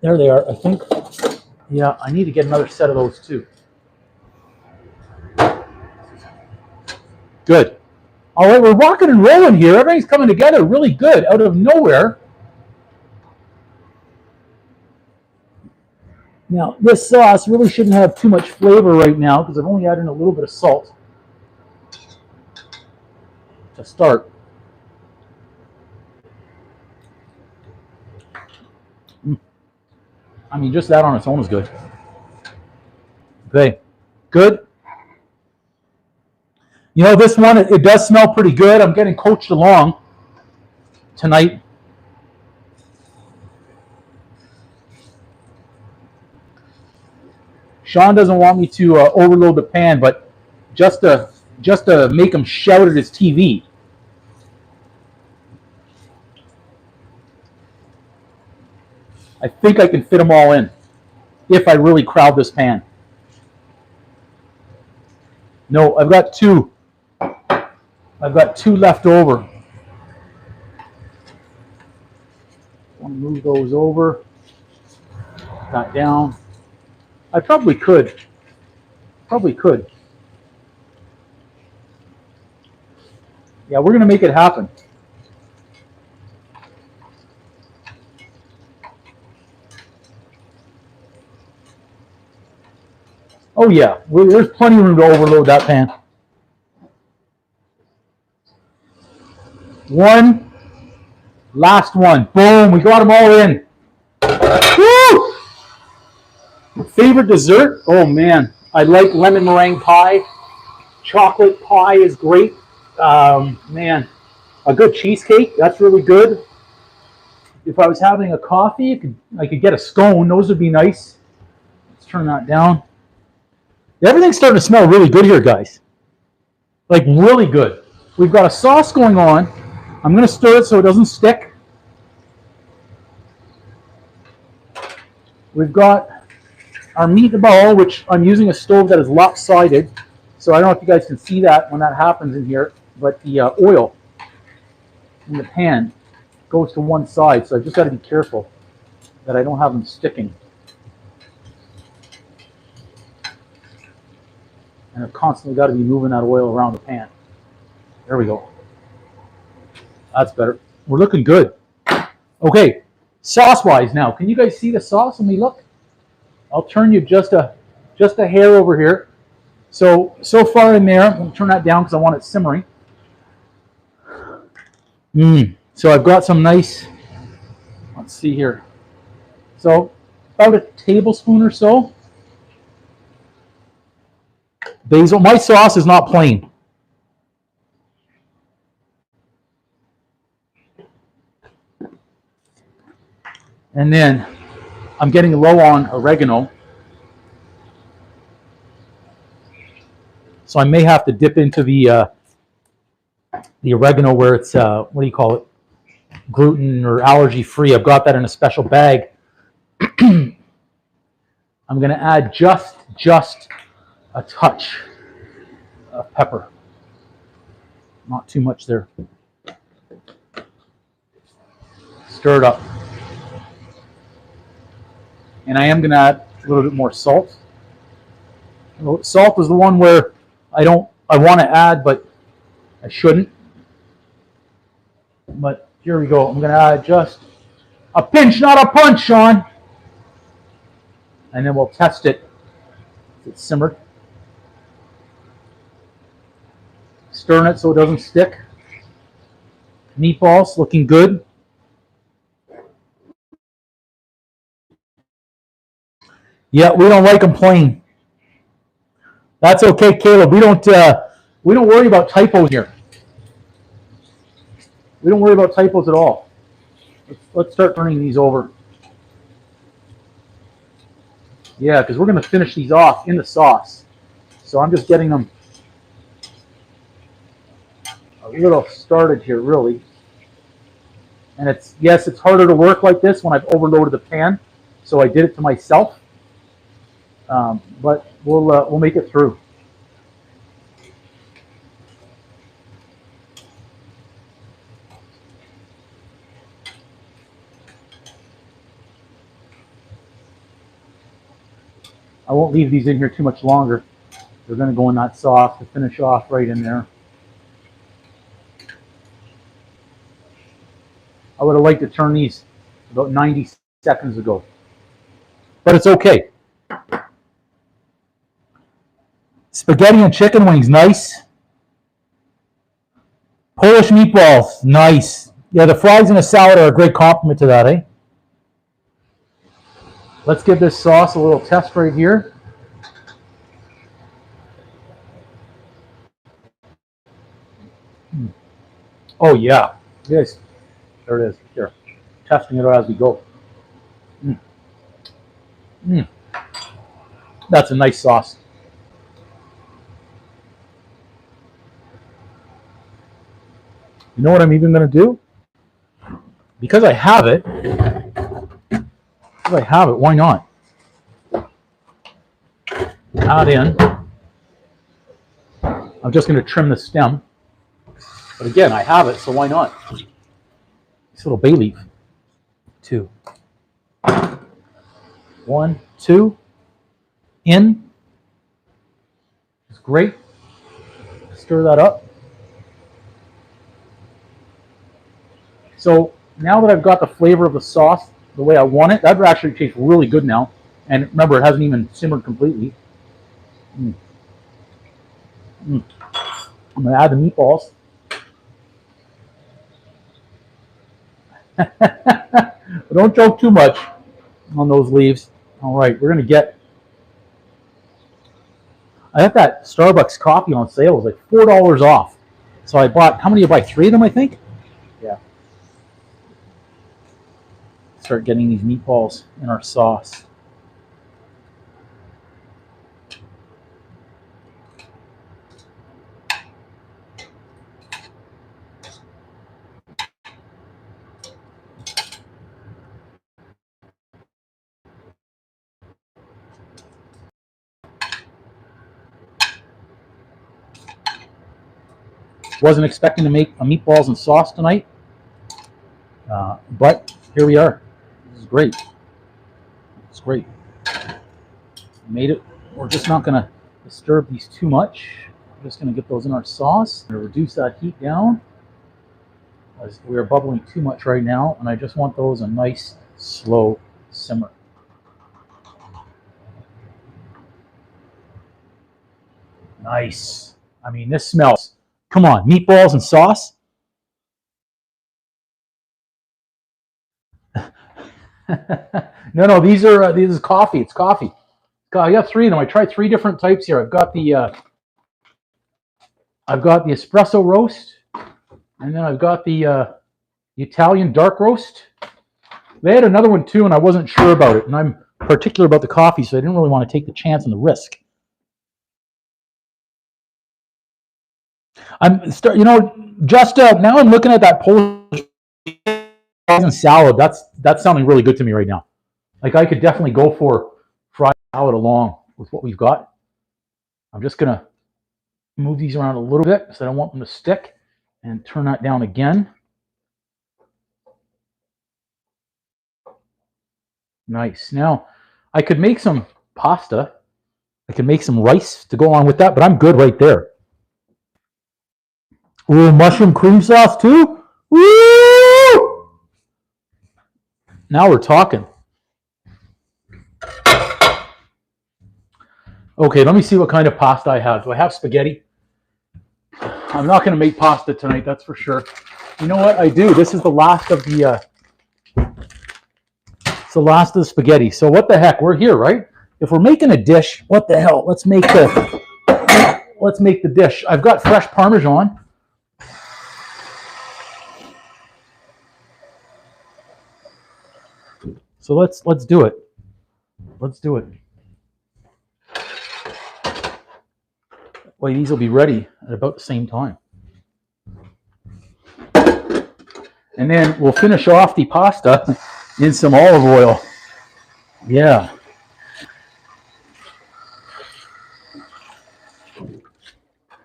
[SPEAKER 1] There they are, I think. Yeah, I need to get another set of those too. Good. All right, we're rocking and rolling here. Everything's coming together really good out of nowhere. Now, this sauce really shouldn't have too much flavor right now because I've only added in a little bit of salt to start. I mean, just that on its own is good. Okay, good. You know, this one, it does smell pretty good. I'm getting coached along tonight. Sean doesn't want me to overload the pan, but just to make him shout at his TV. I think I can fit them all in if I really crowd this pan. No, I've got two. I've got two left over. I want to move those over. That down. I probably could. Yeah, we're going to make it happen. Oh yeah, there's plenty of room to overload that pan. One, last one. Boom, we got them all in. Woo! Favorite dessert? Oh man, I like lemon meringue pie. Chocolate pie is great. Man, a good cheesecake, that's really good. If I was having a coffee, I could get a scone. Those would be nice. Let's turn that down. Everything's starting to smell really good here, guys. Like really good. We've got a sauce going on. I'm going to stir it so it doesn't stick. We've got our meatball, which I'm using a stove that is lopsided. So I don't know if you guys can see that when that happens in here, but the oil in the pan goes to one side. So I've just got to be careful that I don't have them sticking. And I've constantly got to be moving that oil around the pan. There we go. That's better. We're looking good. Okay, sauce-wise now. Can you guys see the sauce when we look? I'll turn you just a hair over here. So far in there, I'm going to turn that down because I want it simmering. So I've got some nice, let's see here. So about a tablespoon or so. Basil. My sauce is not plain. And then I'm getting low on oregano. So I may have to dip into the oregano where it's, what do you call it? Gluten or allergy free. I've got that in a special bag. I'm going to add just a touch of pepper. Not too much there. Stir it up. And I am going to add a little bit more salt. Salt is the one where I want to add, but I shouldn't. But here we go. I'm going to add just a pinch, not a punch, Sean. And then we'll test it. It's simmered. Stirring it so it doesn't stick. Meatballs looking good. Yeah, we don't like them plain. That's okay, Caleb. We don't worry about typos here. We don't worry about typos at all. Let's start turning these over. Yeah, because we're going to finish these off in the sauce. So I'm just getting them a little started here, really. And it's harder to work like this when I've overloaded the pan. So I did it to myself. But we'll make it through. I won't leave these in here too much longer. They're going to go in that sauce to finish off right in there. I would have liked to turn these about 90 seconds ago, but it's okay. Spaghetti and chicken wings, nice. Polish meatballs, nice. Yeah, the fries and a salad are a great compliment to that, eh? Let's give this sauce a little test right here. Oh yeah, yes. There it is. Here, testing it out as we go. Mm. Mm. That's a nice sauce. You know what I'm even going to do? Because I have it, why not? Add in. I'm just going to trim the stem. But again, I have it, so why not? This little bay leaf. 2. 1, 2. In. It's great. Stir that up. So now that I've got the flavor of the sauce the way I want it, that actually tastes really good now. And remember, it hasn't even simmered completely. Mm. Mm. I'm going to add the meatballs. Don't choke too much on those leaves. All right, we're going to get... I got that Starbucks coffee on sale. It was like $4 off. So I bought... How many did you buy? 3 of them, I think? Yeah. Start getting these meatballs in our sauce. Wasn't expecting to make a meatballs and sauce tonight, but here we are. This is great. It's great. Made it. We're just not going to disturb these too much. I'm just going to get those in our sauce. I'm going to reduce that heat down, as we are bubbling too much right now, and I just want those a nice slow simmer. Nice. I mean, this smells. Come on, meatballs and sauce. No, these is coffee. It's coffee. I got 3 of them. I tried 3 different types here. I've got the espresso roast, and then I've got the Italian dark roast. They had another one too, and I wasn't sure about it. And I'm particular about the coffee, so I didn't really want to take the chance and the risk. Just now I'm looking at that Polish salad. That's sounding really good to me right now. Like I could definitely go for fried salad along with what we've got. I'm just gonna move these around a little bit because I don't want them to stick, and turn that down again. Nice. Now I could make some pasta. I could make some rice to go on with that, but I'm good right there. Ooh, mushroom cream sauce too? Woo! Now we're talking. Okay, let me see what kind of pasta I have. Do I have spaghetti? I'm not going to make pasta tonight, that's for sure. You know what I do? This is the last of the spaghetti. So what the heck? We're here, right? If we're making a dish, what the hell? Let's make the dish. I've got fresh Parmesan. So let's do it. Let's do it. Well, these will be ready at about the same time. And then we'll finish off the pasta in some olive oil. Yeah.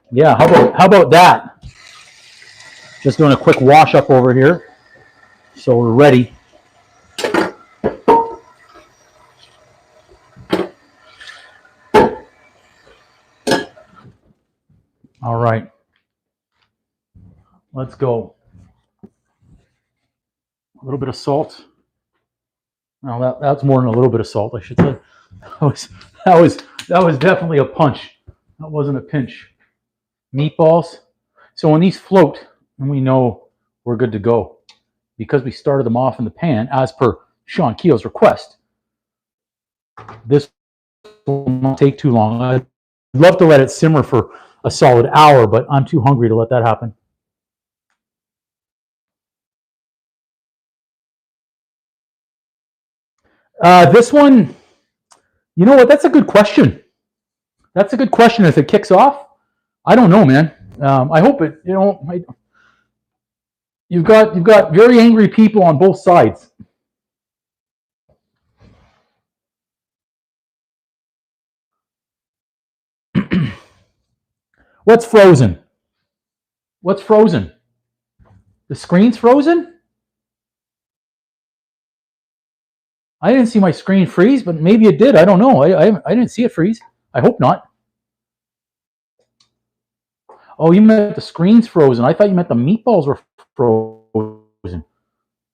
[SPEAKER 1] Yeah, how about that? Just doing a quick wash up over here. So we're ready. All right. Let's go. A little bit of salt. No, that's more than a little bit of salt, I should say. That was definitely a punch. That wasn't a pinch. Meatballs. So when these float, and we know we're good to go because we started them off in the pan as per Sean Keel's request. This will not take too long. I'd love to let it simmer for a solid hour, but I'm too hungry to let that happen. This one, you know what? That's a good question. That's a good question. If it kicks off, I don't know, man. I hope it. You've got very angry people on both sides. What's frozen? What's frozen? The screen's frozen? I didn't see my screen freeze, but maybe it did. I don't know. I didn't see it freeze. I hope not. Oh, you meant the screen's frozen. I thought you meant the meatballs were frozen.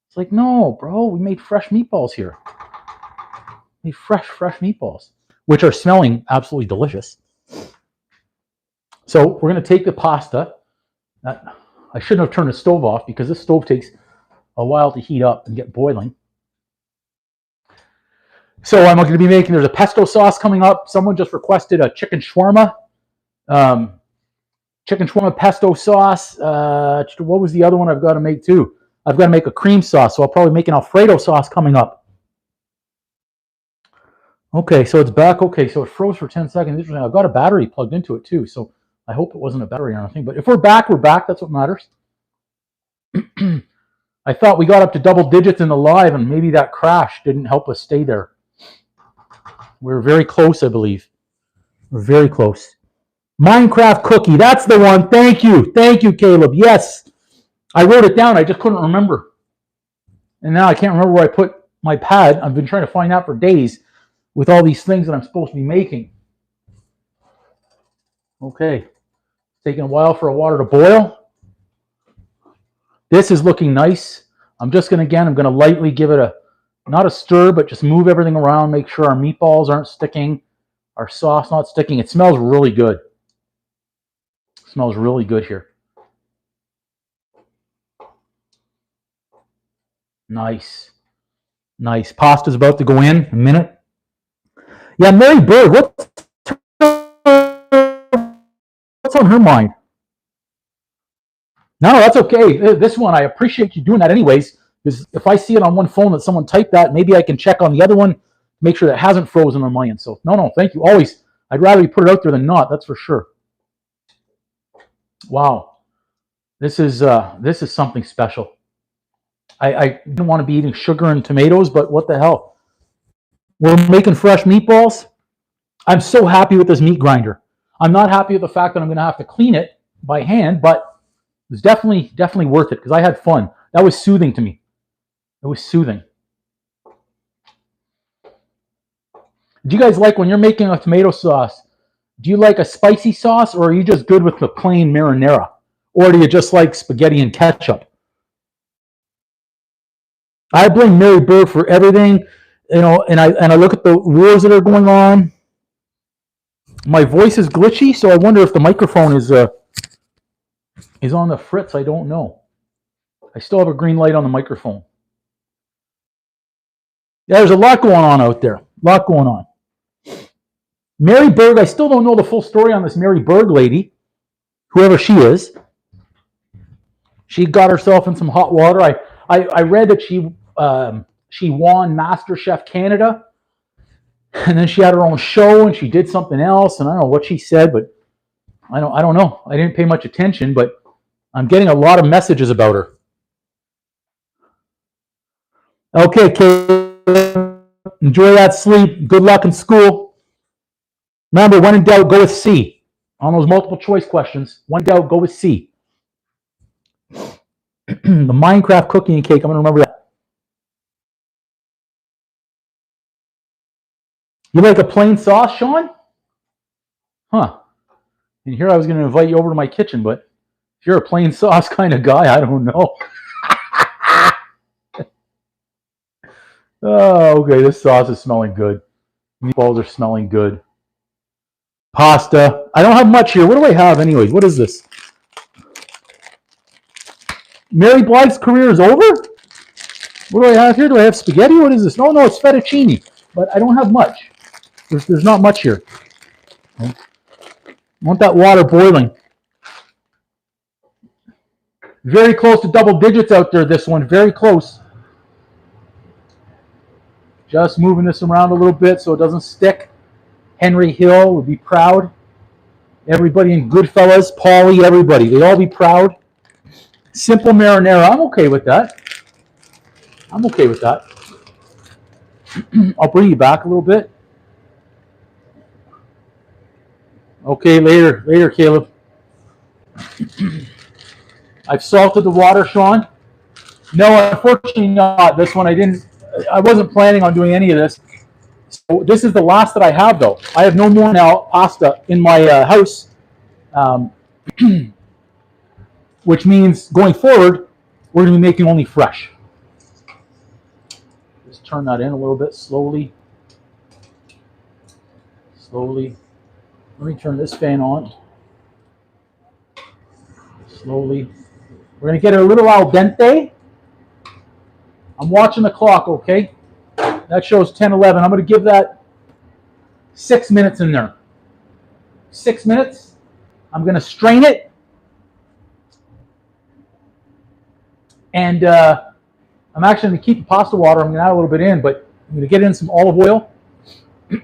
[SPEAKER 1] It's like, no, bro, we made fresh meatballs here. We made fresh meatballs, which are smelling absolutely delicious. So we're going to take the pasta. I shouldn't have turned the stove off because this stove takes a while to heat up and get boiling. So I'm going to be making, there's a pesto sauce coming up. Someone just requested a chicken shawarma. Chicken shawarma pesto sauce. What was the other one I've got to make too? I've got to make a cream sauce, so I'll probably make an Alfredo sauce coming up. Okay, so it's back. Okay, so it froze for 10 seconds. Interesting. I've got a battery plugged into it too, so I hope it wasn't a battery or anything. But if we're back, we're back. That's what matters. I thought we got up to double digits in the live, and maybe that crash didn't help us stay there. We're very close, I believe. We're very close. Minecraft cookie. That's the one. Thank you. Thank you, Caleb. Yes. I wrote it down. I just couldn't remember. And now I can't remember where I put my pad. I've been trying to find out for days with all these things that I'm supposed to be making. Okay. Taking a while for a water to boil. This is looking nice. I'm going to lightly give it not a stir, but just move everything around, make sure our meatballs aren't sticking, our sauce not sticking. It smells really good. It smells really good here. Nice. Nice. Pasta's about to go in a minute. Yeah, Mary Bird, what's on her mind? No, that's okay. This one, I appreciate you doing that anyways, because if I see it on one phone that someone typed that, maybe I can check on the other one, make sure that it hasn't frozen on my end. So, no, thank you. Always, I'd rather you put it out there than not, that's for sure. Wow. This is something special. I didn't want to be eating sugar and tomatoes, but what the hell? We're making fresh meatballs. I'm so happy with this meat grinder. I'm not happy with the fact that I'm going to have to clean it by hand, but it was definitely worth it because I had fun. That was soothing to me. It was soothing. Do you guys like when you're making a tomato sauce? Do you like a spicy sauce, or are you just good with the plain marinara? Or do you just like spaghetti and ketchup? I blame Mary Bird for everything, and I look at the wars that are going on. My voice is glitchy, so I wonder if the microphone is on the fritz. I don't know. I still have a green light on the microphone. Yeah, there's a lot going on out there. A lot going on. Mary Berg, I still don't know the full story on this Mary Berg lady, whoever she is. She got herself in some hot water. I read that she won MasterChef Canada, and then she had her own show and she did something else, and I don't know what she said, but I don't know. I didn't pay much attention, but I'm getting a lot of messages about her. Okay, Kate, enjoy that sleep. Good luck in school. Remember, when in doubt, go with C. On those multiple choice questions, when in doubt, go with C. The Minecraft cookie and cake, I'm going to remember that. You like a plain sauce, Sean? Huh. And here I was going to invite you over to my kitchen, but if you're a plain sauce kind of guy, I don't know. Oh, okay, this sauce is smelling good. Meatballs are smelling good. Pasta. I don't have much here. What do I have anyways? What is this? Mary Blythe's career is over? What do I have here? Do I have spaghetti? What is this? No, it's fettuccine. But I don't have much. There's not much here. I want that water boiling. Very close to double digits out there, this one. Very close. Just moving this around a little bit so it doesn't stick. Henry Hill would be proud. Everybody in Goodfellas, Paulie, everybody. They'd all be proud. Simple marinara. I'm okay with that. I'm okay with that. I'll bring you back a little bit. Okay, later, Caleb. I've salted the water, Sean. No, unfortunately not. This one I wasn't planning on doing any of this. So this is the last that I have, though. I have no more now pasta in my house, which means going forward, we're going to be making only fresh. Just turn that in a little bit slowly. Slowly. Let me turn this fan on. Slowly. We're going to get it a little al dente. I'm watching the clock, okay? That shows 10:11. I'm going to give that 6 minutes in there. 6 minutes. I'm going to strain it. And I'm actually going to keep the pasta water. I'm going to add a little bit in, but I'm going to get in some olive oil.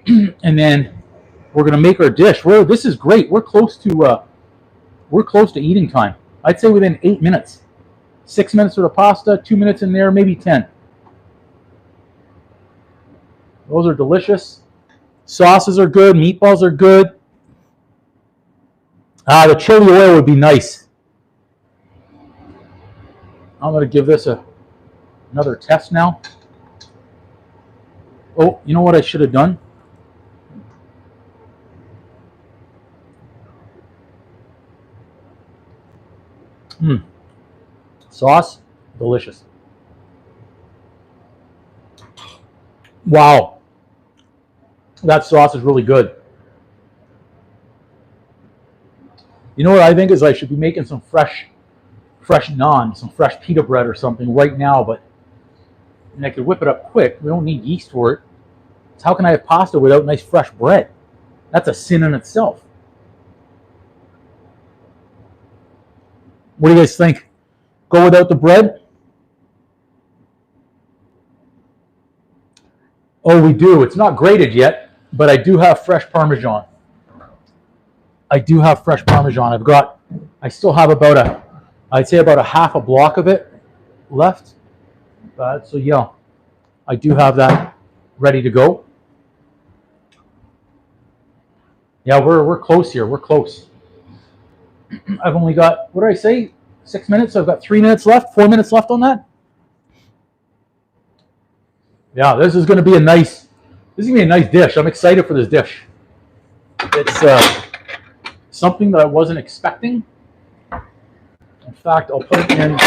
[SPEAKER 1] And then we're going to make our dish. This is great. We're close to eating time. I'd say within 8 minutes. 6 minutes for the pasta, 2 minutes in there, maybe 10. Those are delicious. Sauces are good. Meatballs are good. The chili oil would be nice. I'm going to give this another test now. Oh, you know what I should have done? Sauce, delicious. Wow. That sauce is really good. You know what I think is I should be making some fresh naan, some fresh pita bread or something right now, but I could whip it up quick. We don't need yeast for it. So how can I have pasta without nice fresh bread? That's a sin in itself. What do you guys think? Go without the bread? Oh, we do. It's not grated yet, but I do have fresh Parmesan. I still have I'd say about a half a block of it left. So yeah, I do have that ready to go. Yeah, we're close here. We're close. I've only got, what did I say? 6 minutes. So I've got 3 minutes left. 4 minutes left on that. Yeah, this is going to be a nice dish. I'm excited for this dish. It's something that I wasn't expecting. In fact, I'll put it in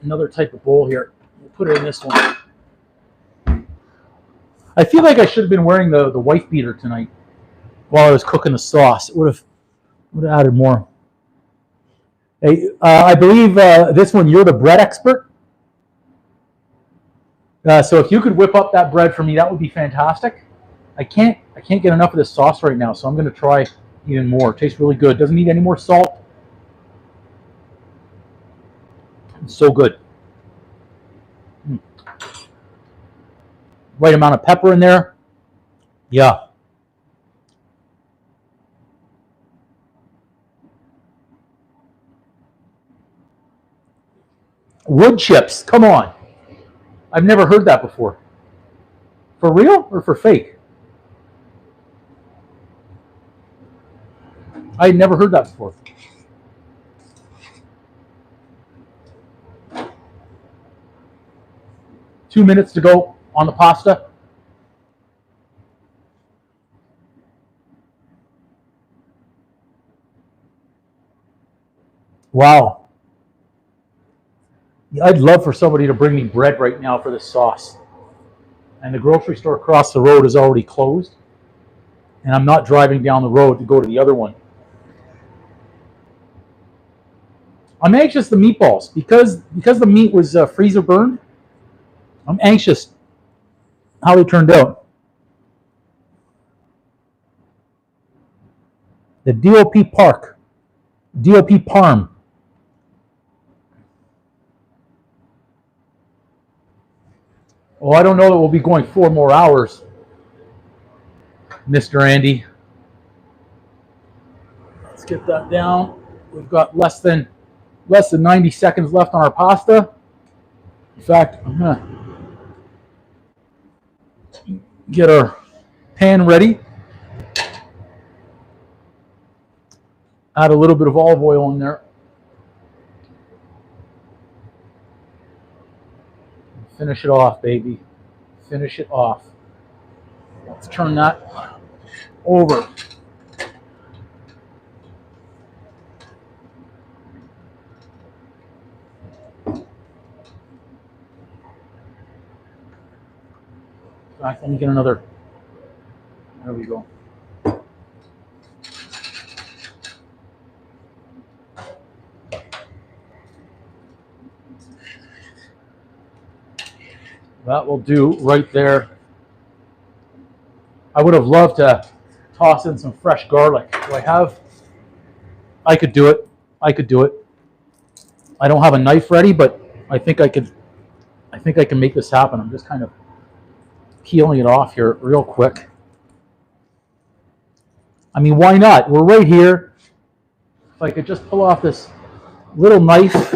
[SPEAKER 1] another type of bowl here. We'll put it in this one. I feel like I should have been wearing the wife beater tonight while I was cooking the sauce. It would have added more. Hey, I believe this one, you're the bread expert. So if you could whip up that bread for me, that would be fantastic. I can't get enough of this sauce right now, so I'm going to try even more. It tastes really good. Doesn't need any more salt. It's so good. Right amount of pepper in there. Yeah. Wood chips. Come on. I've never heard that before. For real or for fake? I had never heard that before. Two minutes to go on the pasta. Wow. I'd love for somebody to bring me bread right now for this sauce. And the grocery store across the road is already closed. And I'm not driving down the road to go to the other one. I'm anxious the meatballs because the meat was freezer burned. I'm anxious how they turned out. The DOP Parm. Oh, I don't know that we'll be going 4 more hours, Mr. Andy. Let's get that down. We've got less than 90 seconds left on our pasta. In fact, I'm gonna get our pan ready. Add a little bit of olive oil in there. Finish it off, baby. Finish it off. Let's turn that over. In fact, let me get another. There we go. That will do right there. I would have loved to toss in some fresh garlic. Do I have? I could do it. I could do it. I don't have a knife ready, but I think I could. I think I can make this happen. I'm just kind of peeling it off here real quick. I mean, why not? We're right here. If I could just pull off this little knife.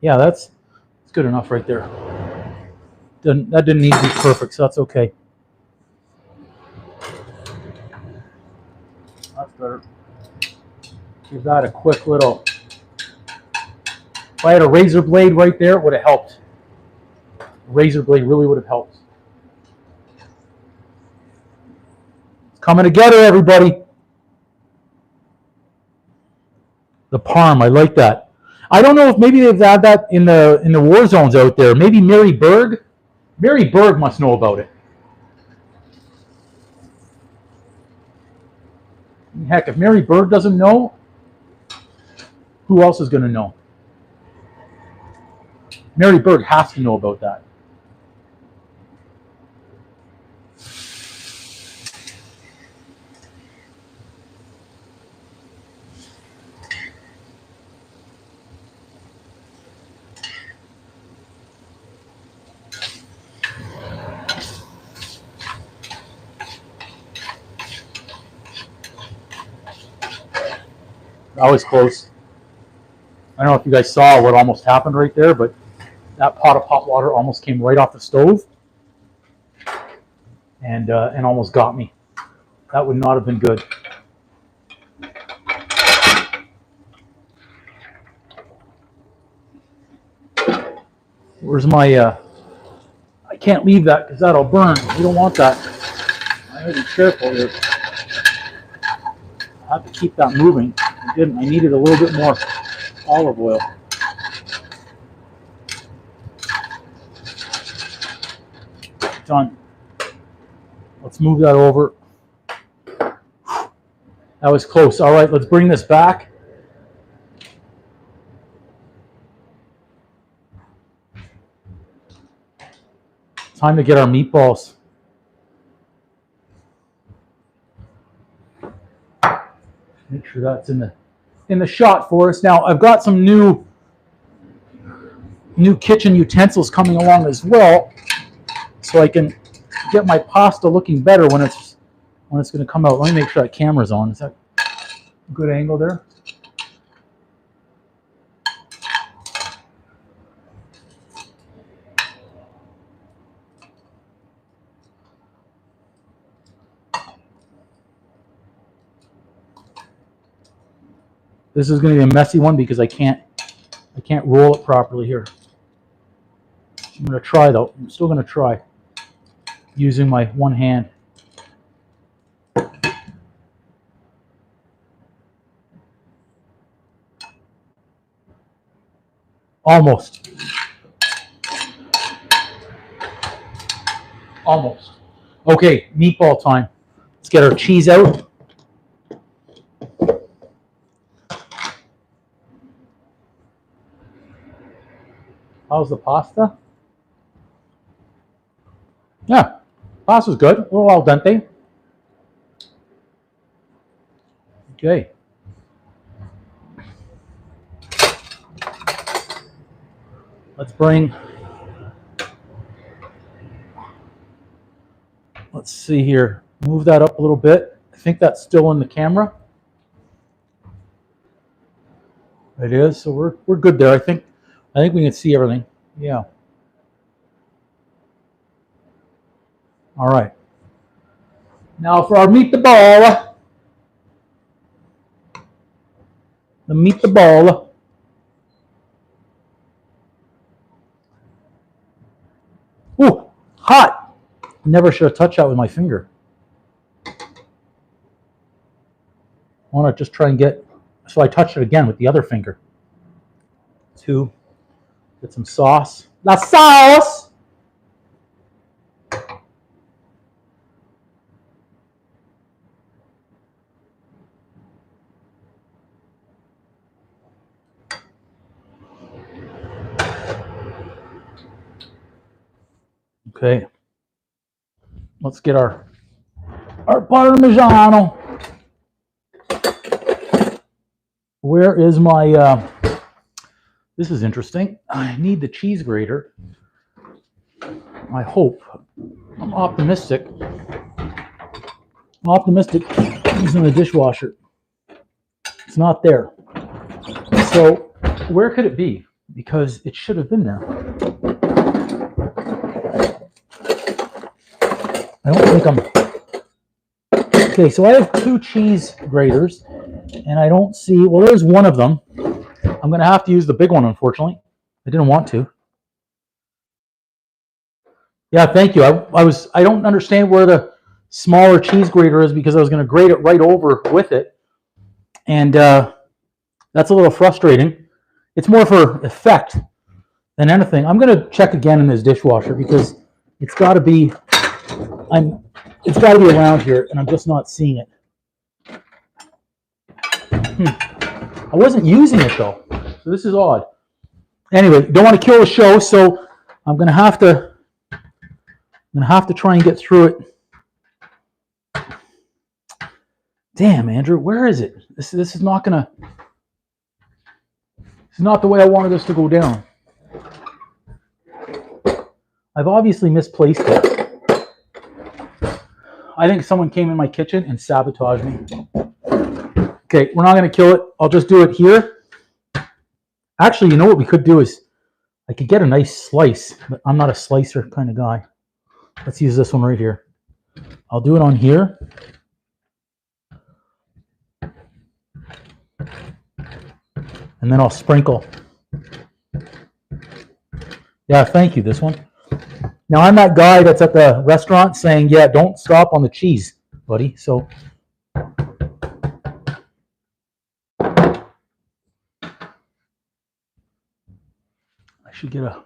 [SPEAKER 1] Yeah, that's good enough right there. That didn't need to be perfect, so that's okay. That's better. Give that a quick little. If I had a razor blade right there, it would have helped. A razor blade really would have helped. It's coming together, everybody. The parm, I like that. I don't know if maybe they've had that in the war zones out there. Maybe Mary Berg. Mary Berg must know about it. Heck, if Mary Berg doesn't know, who else is going to know? Mary Berg has to know about that. That was close. I don't know if you guys saw what almost happened right there, but that pot of hot water almost came right off the stove and almost got me. That would not have been good. Where's my, I can't leave that because that'll burn. We don't want that. I gotta be careful here. I have to keep that moving. I didn't. I needed a little bit more olive oil. Done. Let's move that over. That was close. All right, let's bring this back. Time to get our meatballs. Make sure that's in the shot for us. Now I've got some new kitchen utensils coming along as well, so I can get my pasta looking better when it's going to come out. Let me make sure that camera's on. Is that a good angle there? This is going to be a messy one because I can't roll it properly here. I'm going to try though. I'm still going to try using my one hand. Almost. Almost. Okay, meatball time. Let's get our cheese out. How's the pasta? Yeah, pasta's good. A little al dente. Okay. Let's bring, let's see here. Move that up a little bit. I think that's still in the camera. It is, so we're good there. I think we can see everything. Yeah. All right. Now for our meatball. The meatball. Ooh, hot. Never should have touched that with my finger. I want to just try and get, so I touched it again with the other finger. Two, get some sauce. La sauce! Okay. Let's get our Parmigiano. Where is my, this is interesting. I need the cheese grater. I hope, I'm optimistic. It's in the dishwasher. It's not there. So where could it be? Because it should have been there. I don't think I'm... Okay, so I have 2 cheese graters, and I don't see... Well, there's one of them. I'm going to have to use the big one, unfortunately. I didn't want to. Yeah, thank you. I don't understand where the smaller cheese grater is because I was going to grate it right over with it. And that's a little frustrating. It's more for effect than anything. I'm going to check again in this dishwasher because it's got to be... It's got to be around here, and I'm just not seeing it. I wasn't using it though, so this is odd. Anyway, don't want to kill the show, so I'm gonna have to try and get through it. Damn, Andrew, where is it? This is not gonna. This is not the way I wanted this to go down. I've obviously misplaced it. I think someone came in my kitchen and sabotaged me. Okay, we're not going to kill it. I'll just do it here. Actually, you know what we could do is I could get a nice slice, but I'm not a slicer kind of guy. Let's use this one right here. I'll do it on here. And then I'll sprinkle. Yeah, thank you, this one. Now, I'm that guy that's at the restaurant saying, yeah, don't stop on the cheese, buddy. So, I should get a...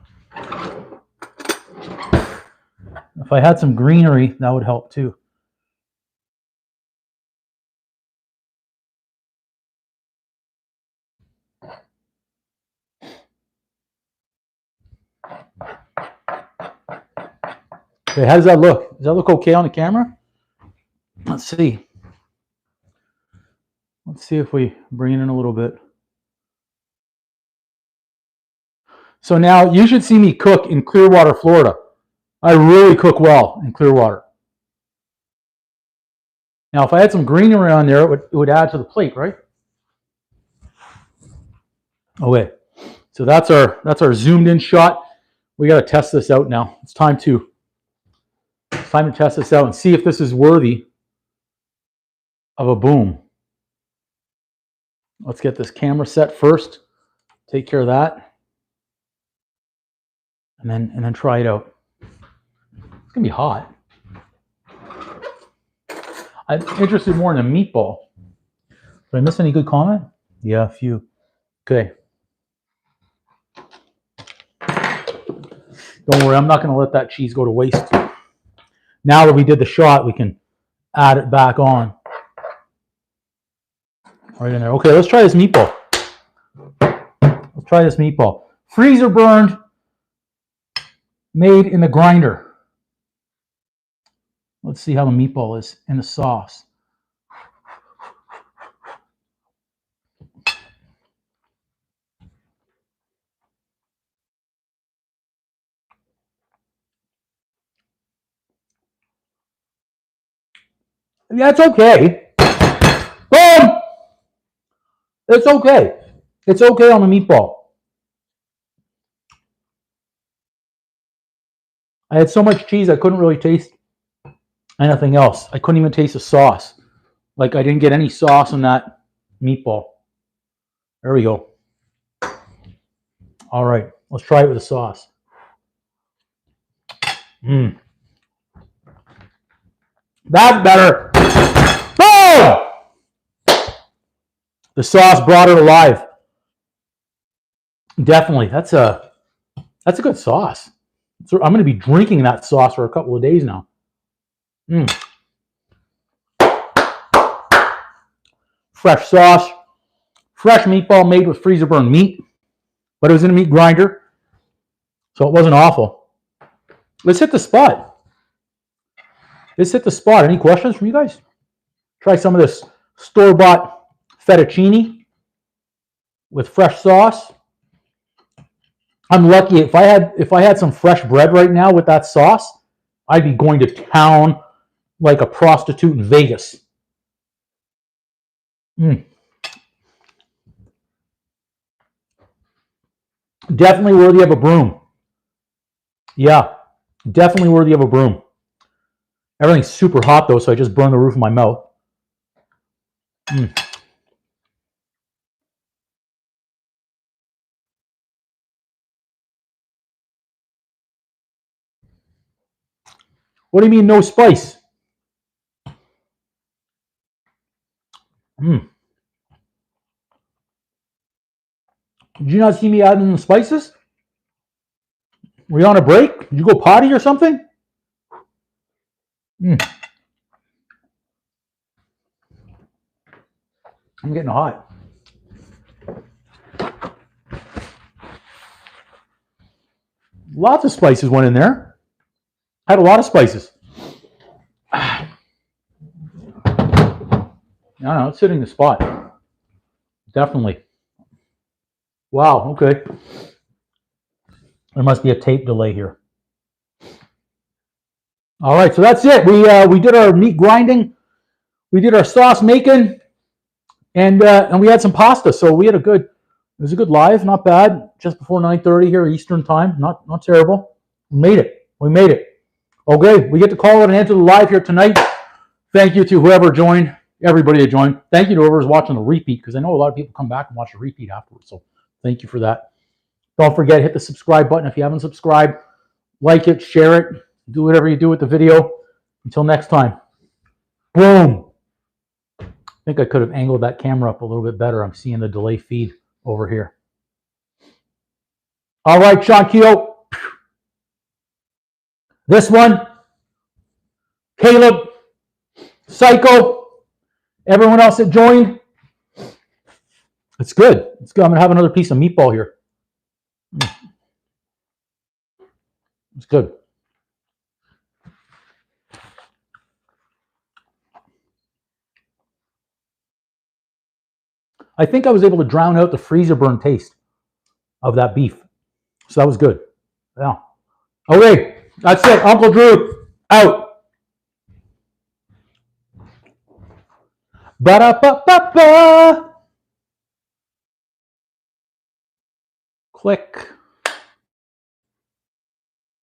[SPEAKER 1] If I had some greenery, that would help too. Okay, how does that look? Does that look okay on the camera? Let's see. Let's see if we bring it in a little bit. So now you should see me cook in Clearwater, Florida. I really cook well in Clearwater. Now, if I had some greenery on there, it would add to the plate, right? Okay, so that's our zoomed in shot. We got to test this out now. It's time to test this out and see if this is worthy of a boom. Let's get this camera set first. Take care of that, and then try it out. It's gonna be hot. I'm interested more in a meatball. Did I miss any good comment? Yeah, a few. Okay. Don't worry, I'm not going to let that cheese go to waste. Now that we did the shot, we can add it back on. Right in there. Okay, let's try this meatball. Let's try this meatball. Freezer burned, made in the grinder. Let's see how the meatball is in the sauce. Yeah, it's okay. Boom! It's okay. It's okay on the meatball. I had so much cheese I couldn't really taste anything else. I couldn't even taste the sauce. Like I didn't get any sauce on that meatball. There we go. All right, let's try it with the sauce. Mmm. That's better. Oh! The sauce brought it alive. Definitely. That's a good sauce. So I'm going to be drinking that sauce for a couple of days now. Fresh sauce. Fresh meatball made with freezer burned meat. But it was in a meat grinder. So it wasn't awful. Let's hit the spot. Let's hit the spot. Any questions from you guys? Try some of this store-bought fettuccine with fresh sauce. I'm lucky. If I had some fresh bread right now with that sauce, I'd be going to town like a prostitute in Vegas. Definitely worthy of a broom. Yeah, definitely worthy of a broom. Everything's super hot though, so I just burned the roof of my mouth. What do you mean no spice? Did you not see me adding the spices? Were you on a break? Did you go potty or something? I'm getting hot. Lots of spices went in there. Had a lot of spices. I don't know, it's hitting the spot. Definitely. Wow, okay. There must be a tape delay here. All right, so that's it. We did our meat grinding. We did our sauce making. And we had some pasta. So we had it was a good live, not bad. Just before 9:30 here Eastern time. Not terrible. We made it. Okay, we get to call it and enter the live here tonight. Thank you to whoever joined, everybody that joined. Thank you to whoever's watching the repeat, because I know a lot of people come back and watch the repeat afterwards. So thank you for that. Don't forget, hit the subscribe button if you haven't subscribed. Like it, share it, do whatever you do with the video. Until next time. Boom. I think I could have angled that camera up a little bit better. I'm seeing the delay feed over here. All right, Sean Keogh. This one, Caleb, Psycho, everyone else that joined. It's good. It's good. I'm going to have another piece of meatball here. It's good. I think I was able to drown out the freezer burn taste of that beef. So that was good. Yeah. Okay, that's it. Uncle Drew, out. Ba-da-ba-ba-ba. Click.